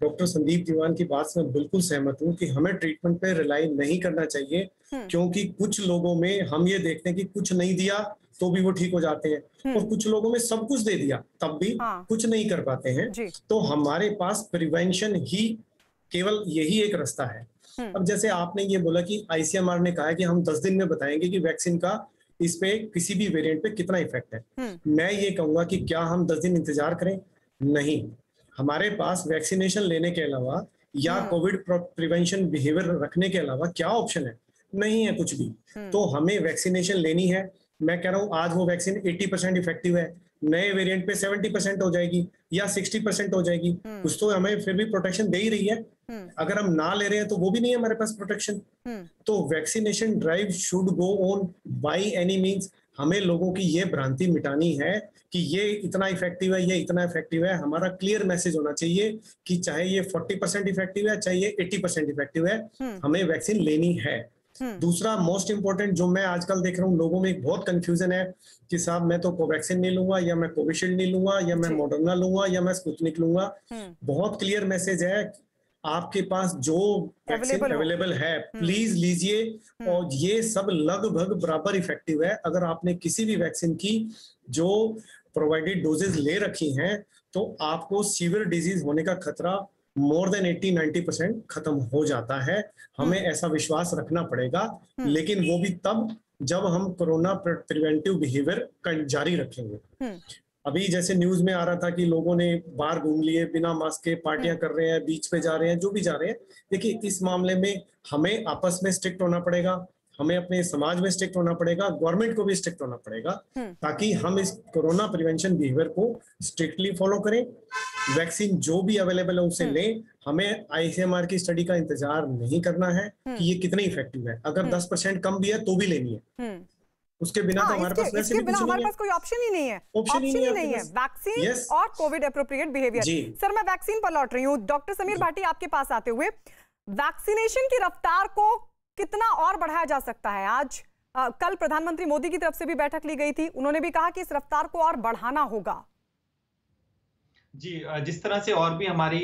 डॉक्टर संदीप दीवान की बात से मैं बिल्कुल सहमत हूँ कि हमें ट्रीटमेंट पे रिलाई नहीं करना चाहिए, क्योंकि कुछ लोगों में हम ये देखते हैं कि कुछ नहीं दिया तो भी वो ठीक हो जाते हैं, और कुछ लोगों में सब कुछ दे दिया तब भी कुछ नहीं कर पाते हैं। तो हमारे पास प्रिवेंशन ही केवल यही एक रास्ता है। अब जैसे आपने ये बोला कि आईसीएमआर ने कहा है कि हम 10 दिन में बताएंगे कि वैक्सीन का इस पे किसी भी वेरिएंट पे कितना इफेक्ट है। मैं ये कहूंगा कि क्या हम 10 दिन इंतजार करें? नहीं, हमारे पास वैक्सीनेशन लेने के अलावा या कोविड प्रिवेंशन बिहेवियर रखने के अलावा क्या ऑप्शन है? नहीं है कुछ भी। तो हमें वैक्सीनेशन लेनी है। मैं कह रहा हूँ आज वो वैक्सीन 80% इफेक्टिव है, नए वेरिएंट पे 70% हो जाएगी या 60% हो जाएगी, कुछ तो हमें फिर भी प्रोटेक्शन दे ही रही है। अगर हम ना ले रहे हैं तो वो भी नहीं है हमारे पास प्रोटेक्शन। तो vaccination drive should go on by any means. हमें लोगों की ये भ्रांति मिटानी है कि ये इतना इफेक्टिव है, ये इतना इफेक्टिव है। हमारा क्लियर मैसेज होना चाहिए कि चाहे ये 40% इफेक्टिव है, चाहे ये 80% इफेक्टिव है, हमें वैक्सीन लेनी है। दूसरा मोस्ट इंपॉर्टेंट जो मैं आजकल देख रहा हूँ, लोगों में एक बहुत कंफ्यूजन है कि साहब मैं तो कोवैक्सीन नहीं लूंगा, या मैं कोविशील्ड नहीं लूंगा, या मैं मॉडर्ना लूंगा, या मैं स्पुतनिक लूंगा। बहुत क्लियर मैसेज है, आपके पास जो वैक्सीन अवेलेबल है प्लीज लीजिए। और ये सब लगभग बराबर इफेक्टिव है। अगर आपने किसी भी वैक्सीन की जो प्रोवाइडेड डोजेज ले रखी हैं तो आपको सीवियर डिजीज होने का खतरा मोर देन 80-90% खत्म हो जाता है। हमें ऐसा विश्वास रखना पड़ेगा, लेकिन वो भी तब जब हम कोरोना प्रिवेंटिव बिहेवियर जारी रखेंगे। अभी जैसे न्यूज में आ रहा था कि लोगों ने बाहर घूम लिए बिना मास्क के, पार्टियां कर रहे हैं, बीच पे जा रहे हैं, जो भी जा रहे हैं। देखिए इस मामले में हमें आपस में स्ट्रिक्ट होना पड़ेगा, हमें अपने समाज में स्ट्रिक्ट होना पड़ेगा, गवर्नमेंट को भी स्ट्रिक्ट होना पड़ेगा, ताकि हम इस कोरोना प्रिवेंशन बिहेवियर को स्ट्रिक्टली फॉलो करें। वैक्सीन जो भी अवेलेबल है उसे लें। हमें ICMR की स्टडी का इंतजार नहीं करना है कि ये कितनी इफेक्टिव है। अगर 10% कम भी है तो भी लेनी है, उसके बिना तो हमारे पास वैसे भी कुछ हमारे नहीं पास कोई ऑप्शन ही नहीं है। ऑप्शन ही नहीं है वैक्सीन और कोविड एप्रोप्रिएट बिहेवियर। सर मैं वैक्सीन पर लौट रही हूँ। डॉक्टर समीर भाटी आपके पास आते हुए, वैक्सीनेशन की रफ्तार को कितना और बढ़ाया जा सकता है? आज कल प्रधानमंत्री मोदी की तरफ से भी बैठक ली गई थी, उन्होंने भी कहा कि इस रफ्तार को और बढ़ाना होगा। जी, जिस तरह से और भी हमारी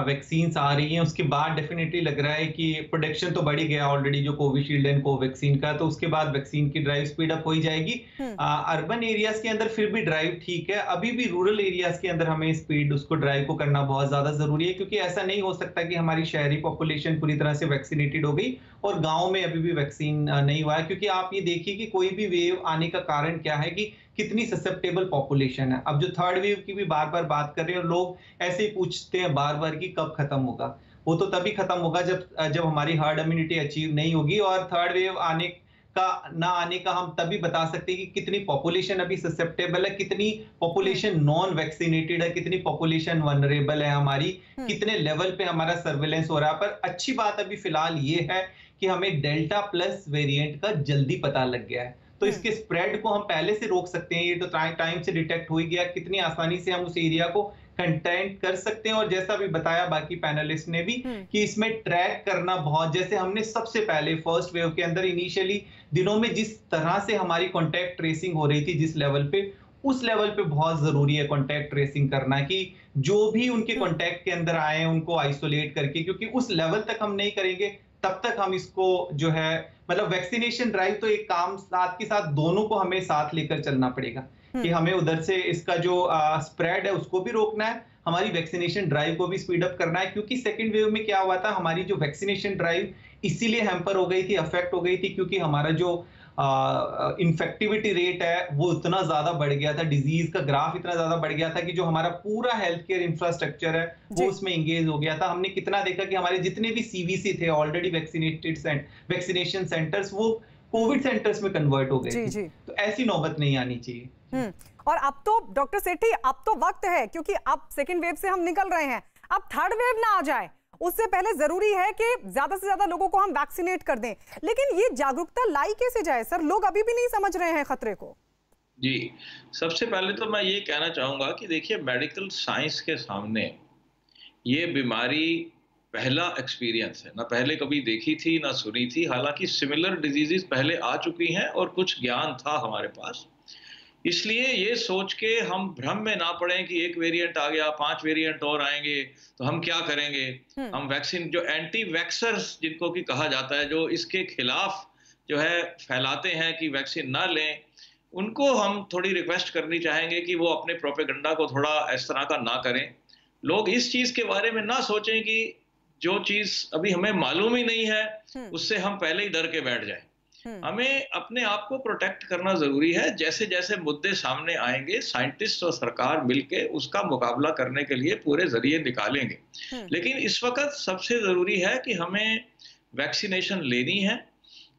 वैक्सीन्स आ रही हैं उसके बाद डेफिनेटली लग रहा है कि प्रोडक्शन तो बढ़ ही गया ऑलरेडी जो कोविशील्ड एंड कोवैक्सीन का, तो उसके बाद वैक्सीन की ड्राइव स्पीड अप हो ही जाएगी। अर्बन एरियाज के अंदर फिर भी ड्राइव ठीक है, अभी भी रूरल एरियाज के अंदर हमें स्पीड उसको ड्राइव को करना बहुत ज्यादा जरूरी है, क्योंकि ऐसा नहीं हो सकता कि हमारी शहरी पॉपुलेशन पूरी तरह से वैक्सीनेटेड हो गई और गाँव में अभी भी वैक्सीन नहीं हुआ है। क्योंकि आप ये देखिए कि कोई भी वेव आने का कारण क्या है कि कितनी ससेप्टेबल पॉपुलेशन है। अब जो थर्ड वेव की भी बार बार बात कर रहे हैं और लोग ऐसे ही पूछते हैं बार बार कि कब खत्म होगा। वो तो तभी खत्म होगा जब हमारी हर्ड इम्यूनिटी अचीव नहीं होगी, और थर्ड वेव आने का ना आने का हम तभी बता सकते हैं कि कितनी पॉपुलेशन अभी ससेप्टेबल है, कितनी पॉपुलेशन नॉन वैक्सीनेटेड है, कितनी पॉपुलेशन वनरेबल है हमारी, कितने लेवल पे हमारा सर्वेलेंस हो रहा है। पर अच्छी बात अभी फिलहाल ये है कि हमें डेल्टा प्लस वेरिएंट का जल्दी पता लग गया है, तो इसके स्प्रेड को हम पहले से रोक सकते हैं। ये तो टाइम से डिटेक्ट हो गया, कितनी आसानी से हम उस एरिया को कंटेंट कर सकते हैं। और जैसा भी बताया बाकी पैनलिस्ट ने भी कि इसमें ट्रैक करना बहुत, जैसे हमने सबसे पहले फर्स्ट वेव के अंदर इनिशियली दिनों में जिस तरह से हमारी कॉन्टैक्ट ट्रेसिंग हो रही थी जिस लेवल पे, उस लेवल पे बहुत जरूरी है कॉन्टैक्ट ट्रेसिंग करना, कि जो भी उनके कॉन्टैक्ट के अंदर आए हैं उनको आइसोलेट करके, क्योंकि उस लेवल तक हम नहीं करेंगे तब तक हम इसको जो है मतलब वैक्सीनेशन ड्राइव तो एक काम साथ के साथ दोनों को हमें साथ लेकर चलना पड़ेगा कि हमें उधर से इसका जो स्प्रेड है उसको भी रोकना है, हमारी वैक्सीनेशन ड्राइव को भी स्पीड अप करना है। क्योंकि सेकंड वेव में क्या हुआ था, हमारी जो वैक्सीनेशन ड्राइव इसीलिए हैम्पर हो गई थी, अफेक्ट हो गई थी, क्योंकि हमारा जो इन्फेक्टिविटी रेट है वो इतना ज्यादा बढ़ गया था, डिजीज का ग्राफ इतना ज्यादा बढ़ गया था कि जो हमारा पूरा हेल्थ केयर इंफ्रास्ट्रक्चर है वो उसमें एंगेज हो गया था। हमने कितना देखा कि हमारे जितने भी CVC थे ऑलरेडी वैक्सीनेटेड वैक्सीनेशन सेंटर्स, वो कोविड सेंटर्स में कन्वर्ट हो गए थे। तो ऐसी नौबत नहीं आनी चाहिए। और अब तो डॉक्टर सेठी अब तो वक्त है, क्योंकि अब सेकेंड वेव से हम निकल रहे हैं, अब थर्ड वेव ना आ जाए उससे पहले जरूरी है कि ज्यादा से ज्यादा लोगों को हम वैक्सीनेट कर दें। लेकिन ये जागरूकता लाई कैसे जाए सर? लोग अभी भी नहीं समझ रहे हैं खतरे को। जी, सबसे पहले तो मैं ये कहना चाहूंगा कि देखिए मेडिकल साइंस के सामने ये बीमारी पहला एक्सपीरियंस है, ना पहले कभी देखी थी ना सुनी थी। हालांकि सिमिलर डिजीजेस पहले आ चुकी हैं और कुछ ज्ञान था हमारे पास, इसलिए ये सोच के हम भ्रम में ना पड़ें कि एक वेरिएंट आ गया, 5 वेरिएंट और आएंगे तो हम क्या करेंगे। हम वैक्सीन, जो एंटी वैक्सर्स जिनको कि कहा जाता है, जो इसके खिलाफ जो है फैलाते हैं कि वैक्सीन ना लें, उनको हम थोड़ी रिक्वेस्ट करनी चाहेंगे कि वो अपने प्रोपेगेंडा को थोड़ा इस तरह का ना करें। लोग इस चीज के बारे में ना सोचें कि जो चीज अभी हमें मालूम ही नहीं है उससे हम पहले ही डर के बैठ जाएं। हमें अपने आप को प्रोटेक्ट करना जरूरी है। जैसे जैसे मुद्दे सामने आएंगे, साइंटिस्ट और सरकार मिलके उसका मुकाबला करने के लिए पूरे जरिए निकालेंगे। लेकिन इस वक्त सबसे जरूरी है कि हमें वैक्सीनेशन लेनी है,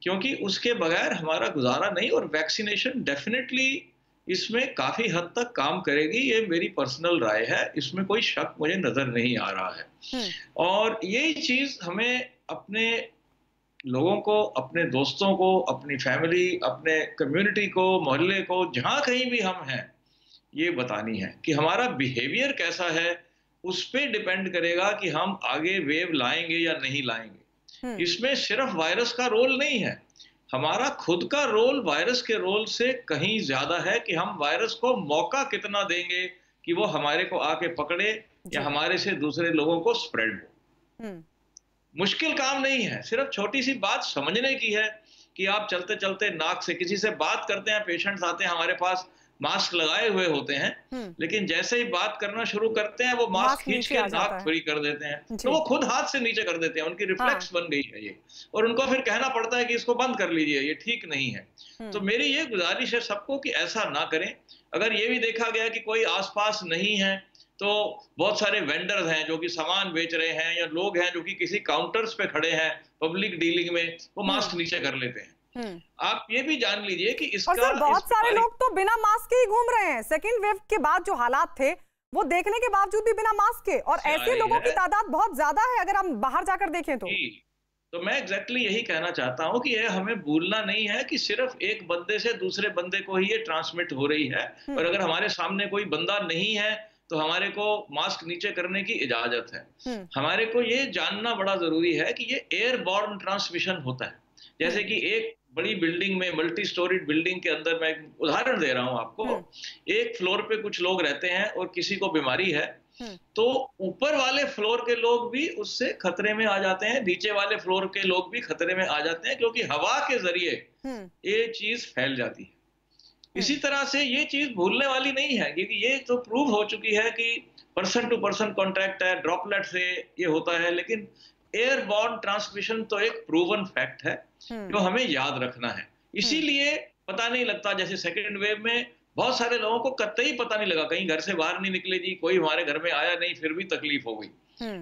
क्योंकि उसके बगैर हमारा गुजारा नहीं। और वैक्सीनेशन डेफिनेटली इसमें काफी हद तक काम करेगी, ये मेरी पर्सनल राय है, इसमें कोई शक मुझे नजर नहीं आ रहा है। और यही चीज हमें अपने लोगों को, अपने दोस्तों को, अपनी फैमिली, अपने कम्युनिटी को, मोहल्ले को, जहां कहीं भी हम हैं, ये बतानी है कि हमारा बिहेवियर कैसा है। उस पे डिपेंड करेगा कि हम आगे वेव लाएंगे या नहीं लाएंगे। इसमें सिर्फ वायरस का रोल नहीं है, हमारा खुद का रोल वायरस के रोल से कहीं ज्यादा है कि हम वायरस को मौका कितना देंगे कि वो हमारे को आके पकड़े या हमारे से दूसरे लोगों को स्प्रेड हो। मुश्किल काम नहीं है, सिर्फ छोटी सी बात समझने की है कि आप चलते चलते नाक से किसी से बात करते हैं, पेशेंट्स आते हैं हमारे पास, मास्क लगाए हुए होते हैं, लेकिन जैसे ही बात करना शुरू करते हैं वो मास्क खींच के नाक फ्री कर देते हैं, तो वो खुद हाथ से नीचे कर देते हैं, उनकी रिफ्लेक्स बन गई है ये, और उनको फिर कहना पड़ता है कि इसको बंद कर लीजिए, ये ठीक नहीं है। तो मेरी ये गुजारिश है सबको कि ऐसा ना करें। अगर ये भी देखा गया कि कोई आसपास नहीं है तो बहुत सारे वेंडर्स हैं जो कि सामान बेच रहे हैं, या लोग हैं जो कि किसी काउंटर्स पे खड़े हैं पब्लिक डीलिंग में, वो मास्क नीचे कर लेते हैं। आप ये भी जान लीजिए कि इसका, और सर बहुत सारे लोग तो बिना मास्क के ही घूम रहे हैं। सेकेंड वेव के बाद जो हालात थे वो देखने के बावजूद भी बिना मास्क के, और ऐसे लोगों की तादाद बहुत ज्यादा है अगर हम बाहर जाकर देखें तो मैं एग्जैक्टली यही कहना चाहता हूं कि ये हमें भूलना नहीं है कि सिर्फ एक बंदे से दूसरे बंदे को ही ये ट्रांसमिट हो रही है, और अगर हमारे सामने कोई बंदा नहीं है तो हमारे को मास्क नीचे करने की इजाजत है। हमारे को ये जानना बड़ा जरूरी है कि ये एयरबॉर्न ट्रांसमिशन होता है। जैसे कि एक बड़ी बिल्डिंग में, मल्टी स्टोरीड बिल्डिंग के अंदर, मैं एक उदाहरण दे रहा हूं आपको, एक फ्लोर पे कुछ लोग रहते हैं और किसी को बीमारी है, तो ऊपर वाले फ्लोर के लोग भी उससे खतरे में आ जाते हैं, नीचे वाले फ्लोर के लोग भी खतरे में आ जाते हैं, क्योंकि हवा के जरिए ये चीज फैल जाती है। इसी तरह से ये चीज भूलने वाली नहीं है, क्योंकि ये तो प्रूव हो चुकी है कि पर्सन टू पर्सन कॉन्टैक्ट है, ड्रॉपलेट से ये होता है, लेकिन एयरबॉर्न ट्रांसमिशन तो एक प्रूवन फैक्ट है जो हमें याद रखना है। इसीलिए पता नहीं लगता, जैसे सेकेंड वेव में बहुत सारे लोगों को कतई पता नहीं लगा, कहीं घर से बाहर नहीं निकले जी, कोई हमारे घर में आया नहीं, फिर भी तकलीफ हो गई।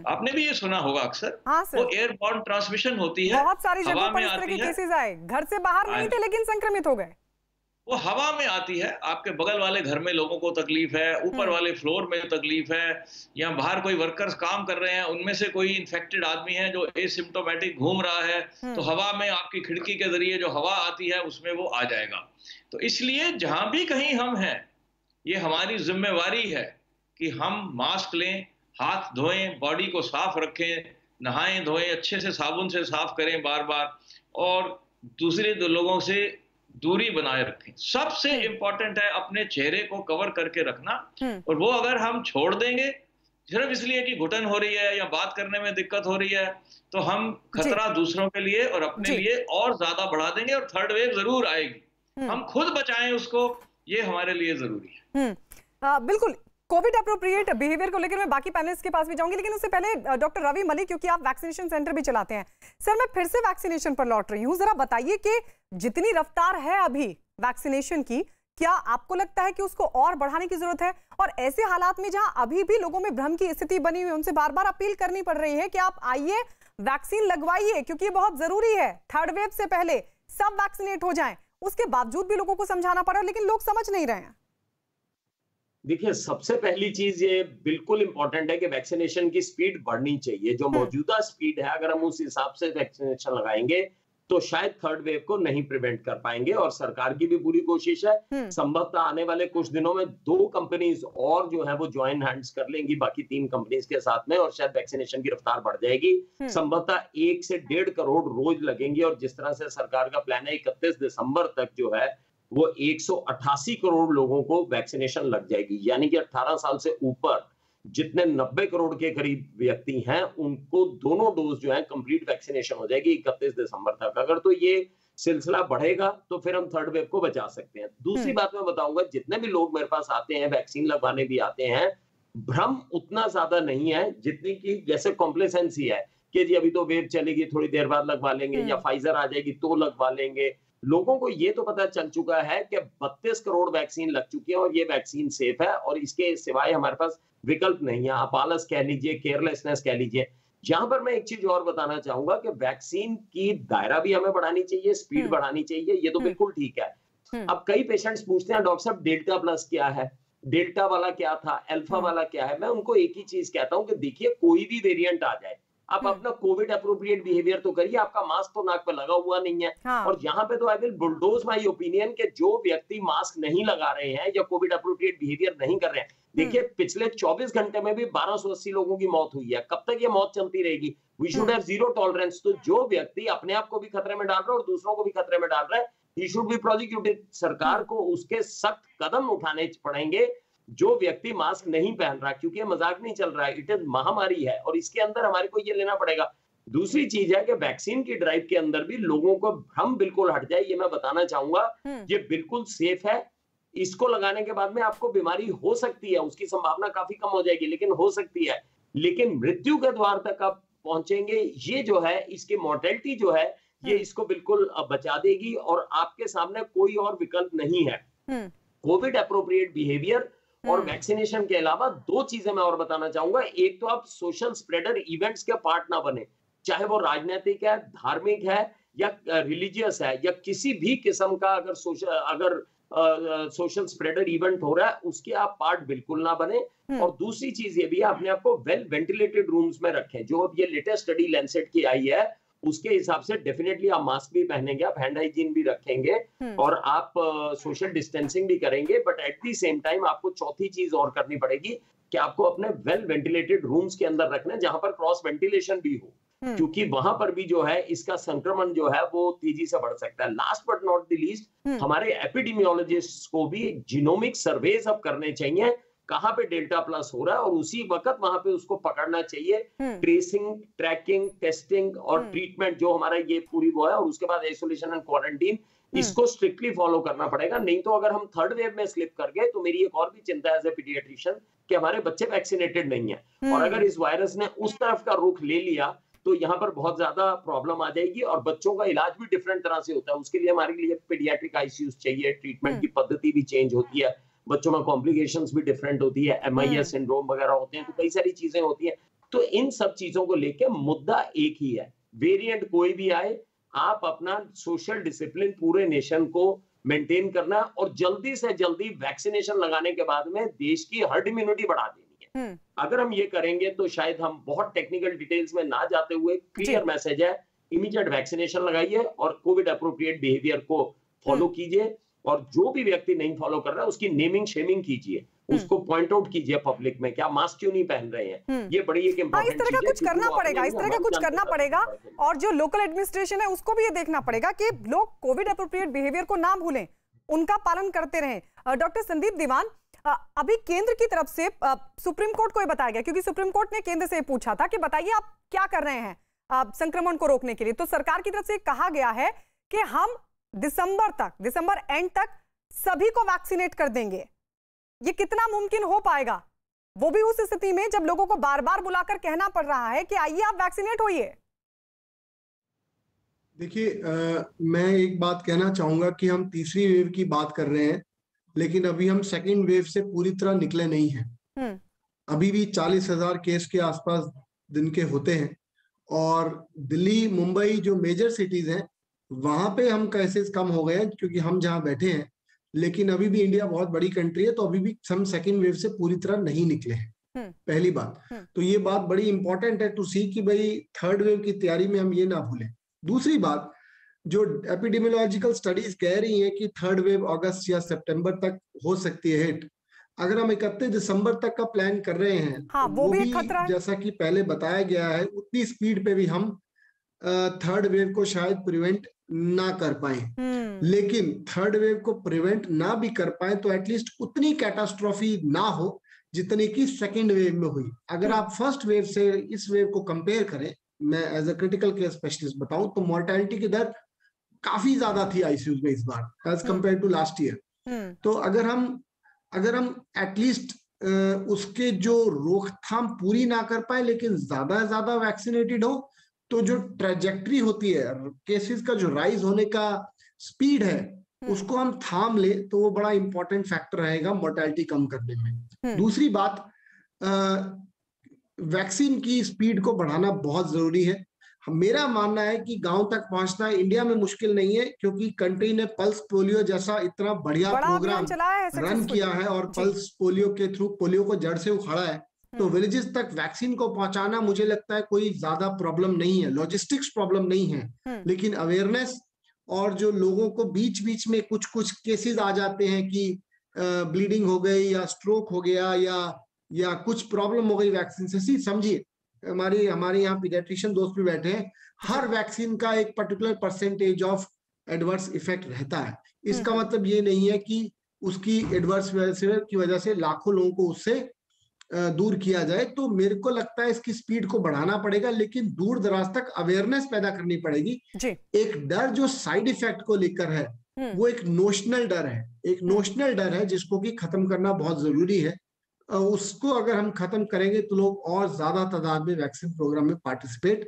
आपने भी ये सुना होगा अक्सर, वो एयरबॉर्न ट्रांसमिशन होती है, बहुत सारी जगहों पर इस तरह के केसेस आए, घर से बाहर नहीं थे लेकिन संक्रमित हो गए। वो हवा में आती है, आपके बगल वाले घर में लोगों को तकलीफ है, ऊपर वाले फ्लोर में तकलीफ है, या बाहर कोई वर्कर्स काम कर रहे हैं, उनमें से कोई इन्फेक्टेड आदमी है जो एसिम्प्टोमेटिक घूम रहा है, तो हवा में आपकी खिड़की के जरिए जो हवा आती है उसमें वो आ जाएगा। तो इसलिए जहां भी कहीं हम हैं, ये हमारी जिम्मेवारी है कि हम मास्क लें, हाथ धोएं, बॉडी को साफ रखें, नहाएं धोएं, अच्छे से साबुन से साफ करें बार बार, और दूसरे लोगों से दूरी बनाए रखें। सबसे इंपॉर्टेंट है अपने चेहरे को कवर करके रखना, और वो अगर हम छोड़ देंगे सिर्फ इसलिए कि घुटन हो रही है या बात करने में दिक्कत हो रही है, तो हम खतरा दूसरों के लिए और अपने लिए और ज्यादा बढ़ा देंगे, और थर्ड वेव जरूर आएगी। हम खुद बचाएं उसको, ये हमारे लिए जरूरी है। बिल्कुल। कोविड अप्रोप्रिएट बिहेवियर को लेकर मैं बाकी पैनलिस्ट के पास भी जाऊंगी, लेकिन उससे पहले डॉक्टर रवि मलिक, क्योंकि आप वैक्सीनेशन सेंटर भी चलाते हैं, सर मैं फिर से वैक्सीनेशन पर लौट रही हूं। जरा बताइए कि जितनी रफ्तार है अभी वैक्सीनेशन की, क्या आपको लगता है कि उसको और बढ़ाने की जरूरत है? और ऐसे हालात में जहां अभी भी लोगों में भ्रम की स्थिति बनी हुई, उनसे बार बार अपील करनी पड़ रही है कि आप आइए, वैक्सीन लगवाइए, क्योंकि ये बहुत जरूरी है, थर्ड वेव से पहले सब वैक्सीनेट हो जाएं। उसके बावजूद भी लोगों को समझाना पड़ा, लेकिन लोग समझ नहीं रहे हैं। देखिए, सबसे पहली चीज ये बिल्कुल इंपॉर्टेंट है कि वैक्सीनेशन की स्पीड बढ़नी चाहिए। जो मौजूदा स्पीड है, अगर हम उस हिसाब से वैक्सीनेशन लगाएंगे तो शायद थर्ड वेव को नहीं प्रिवेंट कर पाएंगे, और सरकार की भी पूरी कोशिश है। संभवतः आने वाले कुछ दिनों में 2 कंपनीज और जो है वो ज्वाइन हैंड्स कर लेंगी बाकी 3 कंपनीज के साथ में, और शायद वैक्सीनेशन की रफ्तार बढ़ जाएगी। संभवतः 1 से 1.5 करोड़ रोज लगेंगे, और जिस तरह से सरकार का प्लान है 31 दिसंबर तक जो है वो 188 करोड़ लोगों को वैक्सीनेशन लग जाएगी। यानी कि 18 साल से ऊपर जितने 90 करोड़ के करीब व्यक्ति हैं, उनको दोनों डोज जो है कंप्लीट वैक्सीनेशन हो जाएगी 31 दिसंबर तक। अगर तो ये सिलसिला बढ़ेगा तो फिर हम थर्ड वेव को बचा सकते हैं। दूसरी बात मैं बताऊंगा, जितने भी लोग मेरे पास आते हैं, वैक्सीन लगवाने भी आते हैं, भ्रम उतना ज्यादा नहीं है जितनी की जैसे कॉम्प्लेसेंसी है कि जी अभी तो वेव चलेगी, थोड़ी देर बाद लगवा लेंगे, या फाइजर आ जाएगी तो लगवा लेंगे। लोगों को ये तो पता चल चुका है कि 32 करोड़ वैक्सीन लग चुकी है और ये वैक्सीन सेफ है, और इसके सिवाय हमारे पास विकल्प नहीं है। आप आलस कह लीजिए, केयरलेसनेस कह लीजिए, यहां पर मैं एक चीज और बताना चाहूंगा कि वैक्सीन की दायरा भी हमें बढ़ानी चाहिए, स्पीड बढ़ानी चाहिए, ये तो बिल्कुल ठीक है। अब कई पेशेंट्स पूछते हैं डॉक्टर साहब डेल्टा प्लस क्या है, डेल्टा वाला क्या था, अल्फा वाला क्या है। मैं उनको एक ही चीज कहता हूं कि देखिए कोई भी वेरिएंट आ जाए, आप अपना कोविड अप्रोप्रिएट बिहेवियर तो करिए, आपका मास्क तो नाक पे लगा हुआ नहीं है। हाँ। और यहाँ पे तो I will bulldoze my opinion कि जो व्यक्ति मास्क नहीं लगा रहे हैं या कोविड अप्रोप्रिएट बिहेवियर नहीं कर रहे हैं, देखिए पिछले 24 घंटे में भी 1280 लोगों की मौत हुई है। कब तक ये मौत चलती रहेगी? We should have zero tolerance. तो जो व्यक्ति अपने आप को भी खतरे में डाल रहा है और दूसरों को भी खतरे में डाल रहा है, ही शुड बी प्रोसिक्यूटेड। सरकार को उसके सख्त कदम उठाने पड़ेंगे जो व्यक्ति मास्क नहीं पहन रहा, क्योंकि ये मजाक नहीं चल रहा है, इट इज महामारी है और इसके अंदर हमारे को ये लेना पड़ेगा। दूसरी चीज है कि वैक्सीन की ड्राइव के अंदर भी लोगों को भ्रम बिल्कुल हट जाए, ये मैं बताना चाहूंगा। ये बिल्कुल सेफ है। इसको लगाने के बाद में आपको बीमारी हो सकती है, उसकी संभावना काफी कम हो जाएगी, लेकिन हो सकती है। लेकिन मृत्यु के द्वार तक आप पहुंचेंगे, ये जो है इसकी मोर्टेलिटी जो है ये इसको बिल्कुल बचा देगी और आपके सामने कोई और विकल्प नहीं है। कोविड अप्रोप्रिएट बिहेवियर और वैक्सीनेशन के अलावा दो चीजें मैं और बताना चाहूंगा। एक तो आप सोशल स्प्रेडर इवेंट्स के पार्ट ना बने, चाहे वो राजनीतिक है, धार्मिक है या रिलीजियस है या किसी भी किस्म का अगर सोशल स्प्रेडर इवेंट हो रहा है उसके आप पार्ट बिल्कुल ना बने। और दूसरी चीज ये भी है, अपने आप को वेल वेंटिलेटेड रूम्स में रखें। जो अब ये लेटेस्ट स्टडी लैंसेट की आई है उसके हिसाब से डेफिनेटली आप मास्क भी पहनेंगे, आप हैंड हाइजीन भी रखेंगे और आप सोशल डिस्टेंसिंग भी करेंगे। But at the same time आपको चौथी चीज और करनी पड़ेगी कि आपको अपने वेल वेंटिलेटेड रूम्स के अंदर रखना है जहां पर क्रॉस वेंटिलेशन भी हो, क्योंकि वहां पर भी जो है इसका संक्रमण जो है वो तेजी से बढ़ सकता है। Last but not the least, हमारे एपिडेमियोलॉजिस्ट को भी जीनोमिक सर्वेज अब करने चाहिए कहां पे डेल्टा प्लस हो रहा है और उसी वक्त वहां पे उसको पकड़ना चाहिए। ट्रेसिंग, ट्रैकिंग, टेस्टिंग और ट्रीटमेंट जो हमारा ये पूरी वो है और उसके बाद आइसोलेशन एंड क्वारंटीन, इसको स्ट्रिक्टली फॉलो करना पड़ेगा। नहीं तो अगर हम थर्ड वेव में स्लिप कर गए तो मेरी एक और भी चिंता है एज ए पीडियाट्रिशियन कि हमारे बच्चे वैक्सीनेटेड नहीं है और अगर इस वायरस ने उस तरफ का रुख ले लिया तो यहाँ पर बहुत ज्यादा प्रॉब्लम आ जाएगी और बच्चों का इलाज भी डिफरेंट तरह से होता है। उसके लिए हमारे लिए पीडियाट्रिक आईसीयूज चाहिए, ट्रीटमेंट की पद्धति भी चेंज होती है, बच्चों में कॉम्प्लिकेशंस भी डिफरेंट होती है, MIS सिंड्रोम वगैरह होते हैं, तो कई सारी चीजें होती हैं। तो इन सब चीजों को लेके मुद्दा एक ही है, वेरिएंट कोई भी आए आप अपना सोशल डिसिप्लिन पूरे नेशन को मेंटेन करना और जल्दी से जल्दी वैक्सीनेशन लगाने के बाद में देश की हर्ड इम्यूनिटी बढ़ा देनी है। अगर हम ये करेंगे तो शायद हम बहुत टेक्निकल डिटेल्स में ना जाते हुए क्लियर मैसेज है, इमीडिएट वैक्सीनेशन लगाइए और कोविड अप्रोप्रिएट बिहेवियर को फॉलो कीजिए और जो भी व्यक्ति नहीं फॉलो कर रहा है उसकी नेमिंग शेमिंग कीजिए, उसको पॉइंट आउट कीजिए पब्लिक में, क्या मास्क क्यों नहीं पहन रहे हैं। ये बड़ी एक इंपॉर्टेंट इस तरह का कुछ करना पड़ेगा, इस तरह का कुछ करना पड़ेगा और जो लोकल एडमिनिस्ट्रेशन है उसको भी ये देखना पड़ेगा कि लोग कोविड अप्रोप्रिएट बिहेवियर को ना भूलें, उनका पालन करते रहें। डॉक्टर संदीप दीवान, अभी केंद्र की तरफ से सुप्रीम कोर्ट को ये बताया गया, क्योंकि सुप्रीम कोर्ट ने केंद्र से पूछा था कि बताइए आप क्या कर रहे हैं संक्रमण को रोकने के लिए, तो सरकार की तरफ से कहा गया है कि हम दिसंबर एंड तक सभी को वैक्सीनेट कर देंगे। ये कितना मुमकिन हो पाएगा, वो भी उस स्थिति में जब लोगों को बार बार बुलाकर कहना पड़ रहा है कि आइए आप वैक्सीनेट होइए। देखिए, मैं एक बात कहना चाहूंगा कि हम तीसरी वेव की बात कर रहे हैं, लेकिन अभी हम सेकेंड वेव से पूरी तरह निकले नहीं हैं। अभी भी 40,000 केस के आसपास दिन के होते हैं और दिल्ली, मुंबई जो मेजर सिटीज हैं वहां पे हम केसेस कम हो गए हैं क्योंकि हम जहां बैठे हैं, लेकिन अभी भी इंडिया बहुत बड़ी कंट्री है तो अभी भी हम सेकेंड वेव से पूरी तरह नहीं निकले हैं। पहली बात तो ये बात बड़ी इंपॉर्टेंट है टू सी कि भाई थर्ड वेव की तैयारी में हम ये ना भूलें। दूसरी बात, जो एपिडेमियोलॉजिकल स्टडीज कह रही हैं कि थर्ड वेव अगस्त या सितंबर तक हो सकती है हिट, अगर हम 31 दिसंबर तक का प्लान कर रहे हैं हाँ, वो भी जैसा कि पहले बताया गया है उतनी स्पीड पे भी हम थर्ड वेव को शायद प्रिवेंट ना कर पाए। लेकिन थर्ड वेव को प्रिवेंट ना भी कर पाए तो एटलीस्ट उतनी कैटास्ट्रॉफी ना हो जितनी कि सेकेंड वेव में हुई। अगर आप फर्स्ट वेव से इस वेव को कंपेयर करें, मैं as a critical care specialist बताऊं तो मोर्टेलिटी की दर काफी ज्यादा थी आईसीयू में इस बार as compare to last year. तो अगर हम एटलीस्ट उसके जो रोकथाम पूरी ना कर पाए लेकिन ज्यादा से ज्यादा वैक्सीनेटेड हो तो जो ट्रेजेक्टरी होती है केसेस का, जो राइज होने का स्पीड है, उसको हम थाम ले तो वो बड़ा इंपॉर्टेंट फैक्टर रहेगा मोर्टेलिटी कम करने में। दूसरी बात, वैक्सीन की स्पीड को बढ़ाना बहुत जरूरी है। मेरा मानना है कि गांव तक पहुंचना इंडिया में मुश्किल नहीं है, क्योंकि कंट्री ने पल्स पोलियो जैसा इतना बढ़िया प्रोग्राम रन किया है और पल्स पोलियो के थ्रू पोलियो को जड़ से उखाड़ा है। तो विलेजेस तक वैक्सीन को पहुंचाना मुझे लगता है कोई ज्यादा प्रॉब्लम नहीं है, लॉजिस्टिक्स प्रॉब्लम नहीं है, लेकिन अवेयरनेस और जो लोगों को बीच बीच में कुछ कुछ केसेस आ जाते हैं कि ब्लीडिंग हो गई या स्ट्रोक हो गया या कुछ प्रॉब्लम हो गई वैक्सीन से। समझिए हमारे यहाँ पीडियाट्रिशियन दोस्त भी बैठे हैं, हर वैक्सीन का एक particular percentage of adverse effect रहता है। इसका मतलब ये नहीं है कि उसकी एडवर्स की वजह से लाखों लोगों को उससे दूर किया जाए। तो मेरे को लगता है इसकी स्पीड को बढ़ाना पड़ेगा, लेकिन दूर दराज तक अवेयरनेस पैदा करनी पड़ेगी। एक डर जो साइड इफेक्ट को लेकर है वो एक नोशनल डर है, एक नोशनल डर है जिसको कि खत्म करना बहुत जरूरी है। उसको अगर हम खत्म करेंगे तो लोग और ज्यादा तादाद में वैक्सीन प्रोग्राम में पार्टिसिपेट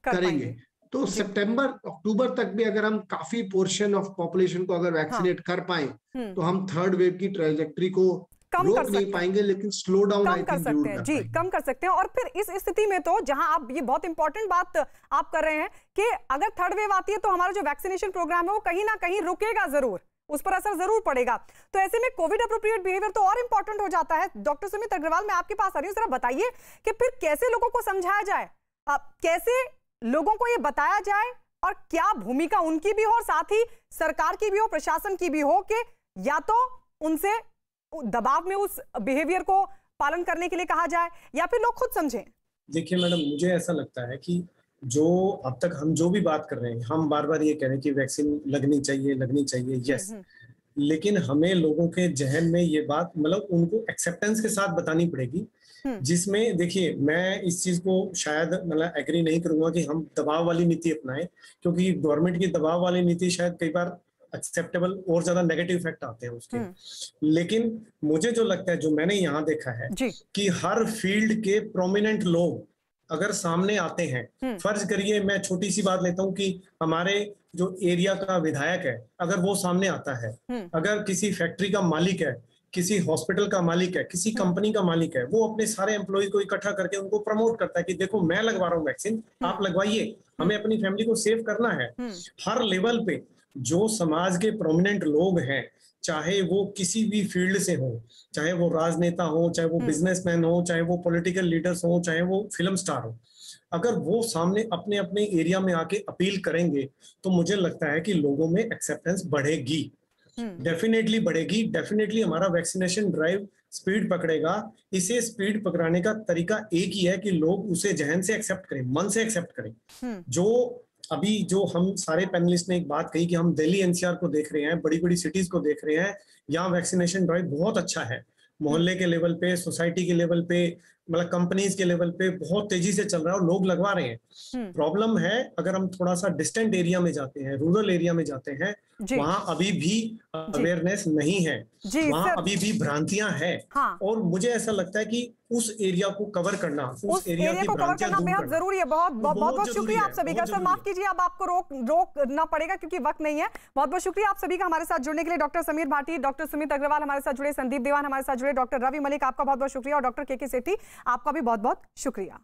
करेंगे। तो सितंबर अक्टूबर तक भी अगर हम काफी पोर्शन ऑफ पॉपुलेशन को अगर वैक्सीनेट कर पाए तो हम थर्ड वेव की ट्रैजेक्टरी को रोक नहीं पाएंगे, लेकिन स्लो डाउन कम कर सकते हैं जी, कम कर सकते हैं। और फिर इस स्थिति में तो जहां आप ये बहुत इंपॉर्टेंट बात आप कर रहे हैं कि अगर थर्ड वेव आती है तो हमारा जो वैक्सीनेशन प्रोग्राम है वो कहीं ना कहीं रुकेगा जरूर, उस पर असर जरूर पड़ेगा। तो ऐसे में कोविड अप्रोप्रिएट बिहेवियर तो और इंपॉर्टेंट हो जाता है। डॉक्टर सुमित अग्रवाल, मैं आपके पास आ रही हूँ, जरा बताइए कि फिर कैसे लोगों को समझाया जाए, कैसे लोगों को ये बताया जाए और क्या भूमिका उनकी भी हो और साथ ही सरकार की भी हो, प्रशासन की भी हो, कि या तो उनसे दबाव में उस बिहेवियर को पालन करने के लिए कहा जाए या फिर लोग खुद समझें। देखिए मैडम, मुझे ऐसा लगता है कि जो अब तक हम जो भी बात कर रहे हैं, हम बार बार ये कह रहे हैं कि वैक्सीन लगनी चाहिए, यस, लेकिन हमें लोगों के जहन में ये बात मतलब उनको एक्सेप्टेंस के साथ बतानी पड़ेगी, जिसमें देखिए मैं इस चीज को शायद मतलब एग्री नहीं करूंगा कि हम दबाव वाली नीति अपनाएं, क्योंकि गवर्नमेंट की दबाव वाली नीति शायद कई बार एक्सेप्टेबल और ज्यादा नेगेटिव इफेक्ट आते हैं उसके। लेकिन मुझे जो लगता है, जो मैंने यहाँ देखा है कि हर फील्ड के प्रोमिनेंट लोग अगर सामने आते हैं, फर्ज करिए मैं छोटी सी बात लेता हूँ कि हमारे जो एरिया का विधायक है अगर वो सामने आता है, अगर किसी फैक्ट्री का मालिक है, किसी हॉस्पिटल का मालिक है, किसी कंपनी का मालिक है, वो अपने सारे एम्प्लॉय को इकट्ठा करके उनको प्रमोट करता है कि देखो मैं लगवा रहा हूँ वैक्सीन, आप लगवाइए, हमें अपनी फैमिली को सेव करना है। हर लेवल पे जो समाज के प्रोमिनेंट लोग हैं, चाहे वो किसी भी फील्ड से हो, चाहे वो राजनेता हो, चाहे वो बिजनेसमैन हो, चाहे वो पॉलिटिकल लीडर्स हो, चाहे वो फिल्म स्टार हो, अगर वो सामने अपने अपने एरिया में आके अपील करेंगे तो मुझे लगता है कि लोगों में एक्सेप्टेंस बढ़ेगी, डेफिनेटली बढ़ेगी। डेफिनेटली हमारा वैक्सीनेशन ड्राइव स्पीड पकड़ेगा। इसे स्पीड पकड़ाने का तरीका एक ही है कि लोग उसे जहन से एक्सेप्ट करें, मन से एक्सेप्ट करें। जो अभी जो हम सारे पैनलिस्ट ने एक बात कही कि हम दिल्ली एनसीआर को देख रहे हैं, बड़ी बड़ी सिटीज को देख रहे हैं, यहाँ वैक्सीनेशन ड्राइव बहुत अच्छा है, मोहल्ले के लेवल पे, सोसाइटी के लेवल पे, मतलब कंपनीज के लेवल पे बहुत तेजी से चल रहा है और लोग लगवा रहे हैं। प्रॉब्लम है अगर हम थोड़ा सा डिस्टेंट एरिया में जाते हैं, रूरल एरिया में जाते हैं, वहां अभी भी अवेयरनेस नहीं है, वहां अभी भी भ्रांतियां हैं। और मुझे ऐसा लगता है कि उस एरिया को कवर करना, उस एरिया को कवर करना बेहद जरूरी है। बहुत शुक्रिया आप सभी का। सर माफ कीजिए, अब आपको रोकना पड़ेगा क्योंकि वक्त नहीं है। बहुत बहुत शुक्रिया आप सभी का हमारे साथ जुड़ने के लिए। डॉक्टर समीर भाटी, डॉक्टर सुमित अग्रवाल हमारे साथ जुड़े, संदीप देवान हमारे साथ जुड़े, डॉक्टर रवि मलिक आपका बहुत बहुत शुक्रिया और डॉक्टर के सेठी आपका भी बहुत बहुत शुक्रिया।